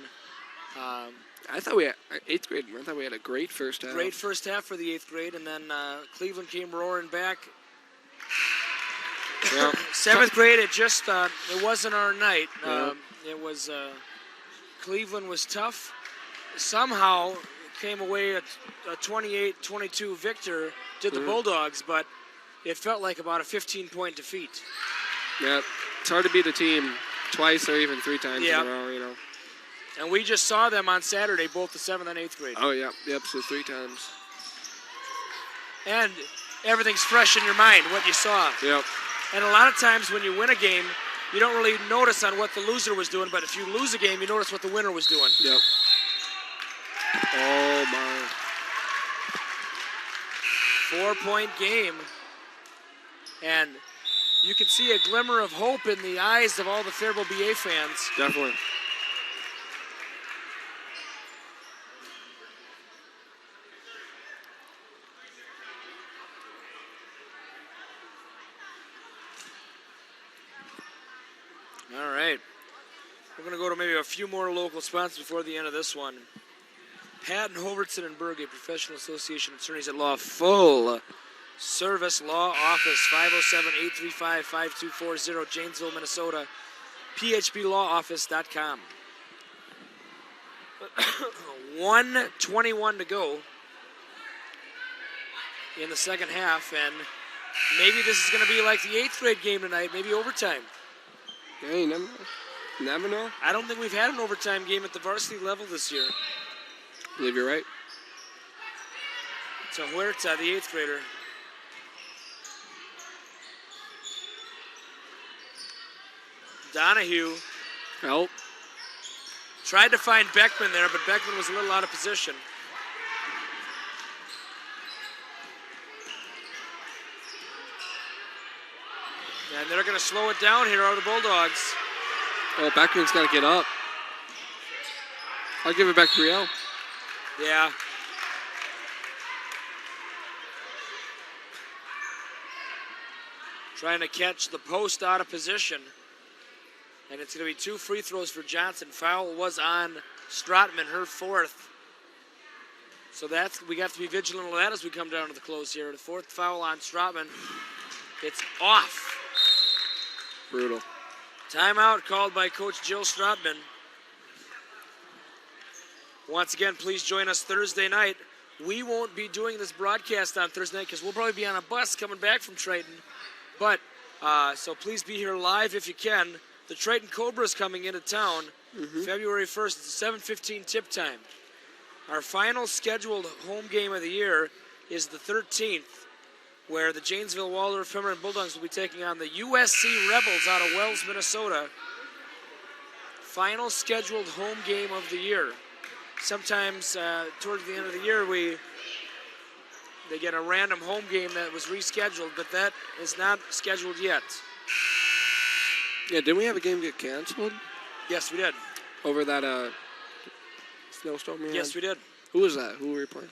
I thought we had 8th grade. I thought we had a great first half. great first half for the 8th grade, and then Cleveland came roaring back. Yep. 7th grade, it just it wasn't our night. Yeah. It was Cleveland was tough. Somehow came away a 28-22 victor. Did the Bulldogs, but it felt like about a 15-point defeat. Yep. It's hard to beat a team twice or even 3 times Yeah. in a row, you know. And we just saw them on Saturday, both the 7th and 8th grade. Oh, yeah. Yep, so 3 times. And everything's fresh in your mind, what you saw. Yep. And a lot of times when you win a game, you don't really notice on what the loser was doing, but if you lose a game, you notice what the winner was doing. Yep. Oh, my. 4-point game. And you can see a glimmer of hope in the eyes of all the Faribault BA fans. Definitely. All right. We're going to go to maybe a few more local spots before the end of this one. Patton, Hovertson, and Berg, a professional association attorneys at law, full Service Law Office, 507-835-5240, Janesville, Minnesota. phblawoffice.com. 1:21 to go in the second half, and maybe this is going to be like the 8th grade game tonight, maybe overtime. Yeah, you never know. I don't think we've had an overtime game at the varsity level this year. I believe you're right. So Huerta, the 8th grader. Donahue Help. tried to find Beckman there, but Beckman was a little out of position. And they're going to slow it down here, are the Bulldogs. Oh, Beckman's got to get up. I'll give it back to Riel. Yeah. Trying to catch the post out of position. And it's going to be 2 free throws for Johnson. Foul was on Stratman, her 4th. So we got to be vigilant of that as we come down to the close here. The 4th foul on Stratman. It's off. Brutal. Timeout called by Coach Jill Stratman. Once again, please join us Thursday night. We won't be doing this broadcast on Thursday night because we'll probably be on a bus coming back from Triton. But, so please be here live if you can. The Triton Cobras coming into town February 1st. It's 7:15 tip time. Our final scheduled home game of the year is the 13th, where the Janesville Waldorf Feminine Bulldogs will be taking on the USC Rebels out of Wells, Minnesota. Final scheduled home game of the year. Sometimes towards the end of the year, they get a random home game that was rescheduled, but that is not scheduled yet. Yeah, didn't we have a game get canceled? Yes, we did. Over that snowstorm we had? Yes, we did. Who was that? Who were we playing?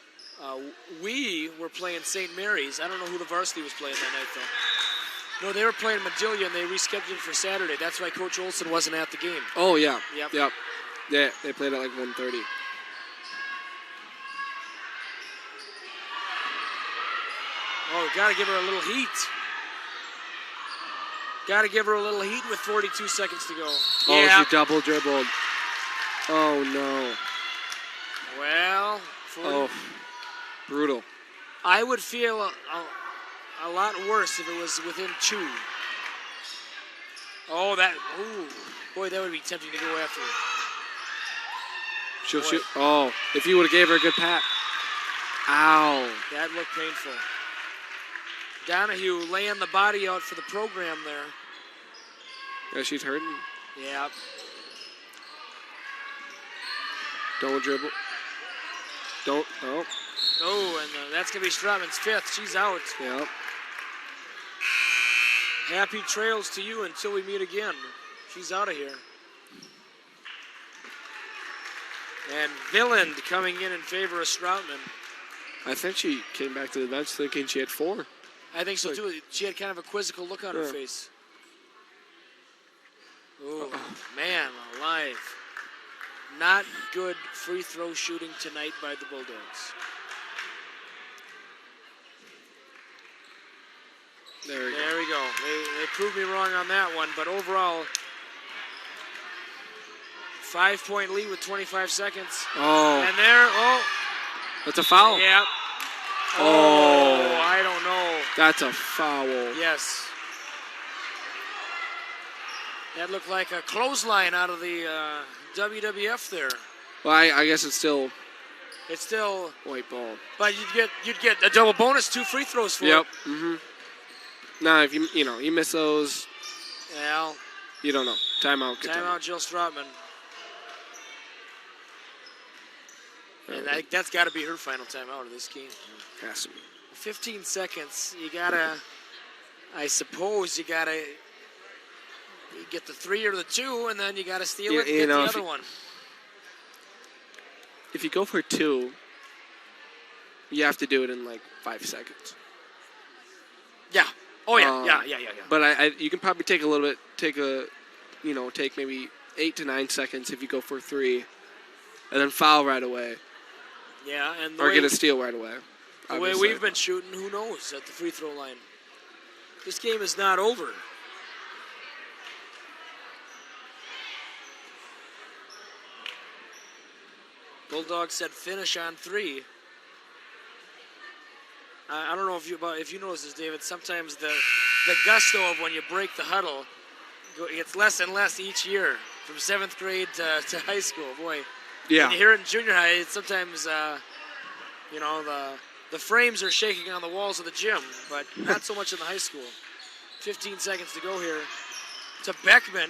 We were playing St. Mary's. I don't know who the varsity was playing that night, though. No, they were playing Madelia, and they rescheduled for Saturday. That's why Coach Olson wasn't at the game. Oh, yeah. Yep. Yep. Yeah, they played at like 1:30. Oh, got to give her a little heat. Got to give her a little heat with 42 seconds to go. Oh, yeah. she double dribbled. Oh, no. Well, brutal. I would feel a lot worse if it was within 2. Oh, boy, that would be tempting to go after her. She'll shoot. Oh, if you would have gave her a good pat. Ow. That looked painful. Donahue laying the body out for the program there. Yeah, she's hurting. Yeah. Don't dribble. Don't. Oh. Oh, and that's going to be Stratman's 5th. She's out. Yep. Happy trails to you until we meet again. She's out of here. And Villand coming in favor of Stratman. I think she came back to the bench thinking she had 4. I think so, too. She had kind of a quizzical look on her Yeah. face. Oh, man alive. Not good free throw shooting tonight by the Bulldogs. There we go. There we go. They proved me wrong on that one, but overall, 5-point lead with 25 seconds. Oh, And there, that's a foul. yeah. Oh. I don't know. That's a foul. Yes. That looked like a clothesline out of the WWF there. Well, I guess it's still It's still, white ball. but you'd get a double bonus, 2 free throws for Yep. it. Now, if you miss those, Well, you don't know. Timeout. Good timeout, Jill Stratman. And that's got to be her final timeout of this game. Has to be. 15 seconds. I suppose you get the 3 or the 2, and then you got to steal it and get the other one. If you go for 2, you have to do it in like 5 seconds. Yeah. Oh, yeah. Yeah. But you can probably take a little bit, take maybe 8 to 9 seconds if you go for 3, and then foul right away. Yeah, and Or get a steal right away. The way obviously. we've been shooting, who knows at the free throw line. This game is not over. Bulldogs said finish on 3. I don't know if you notice this, David. Sometimes the gusto of when you break the huddle gets less and less each year, from 7th grade to high school. Boy, Yeah. when you hear it in junior high, it's sometimes the frames are shaking on the walls of the gym, but not so much in the high school. 15 seconds to go here to Beckman.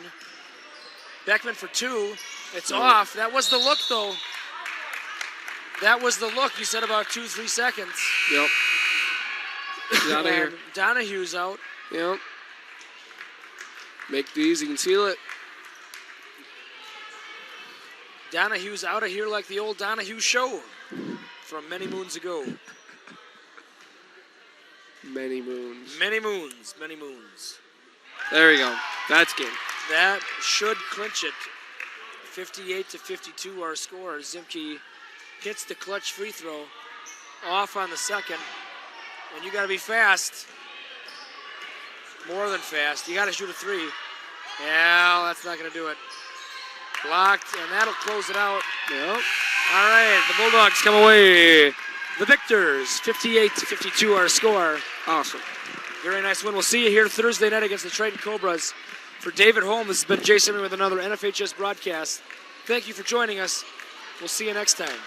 Beckman for 2. It's off. That was the look, though. That was the look. You said about 2-3 seconds. Yep. He's out of here. And Donahue's out. Yep. Make these. You can seal it. Donahue's out of here like the old Donahue show from many moons ago. Many moons. Many moons, many moons. There we go. That's game. That should clinch it. 58-52 our score. Zimke hits the clutch free throw off on the second. And you got to be fast. More than fast. You got to shoot a 3. Yeah, that's not going to do it. Blocked, and that'll close it out. Yep. All right, the Bulldogs come away the victors. 58-52 our score. Awesome. Very nice win. We'll see you here Thursday night against the Triton Cobras. For David Holm, this has been Jason with another NFHS broadcast. Thank you for joining us. We'll see you next time.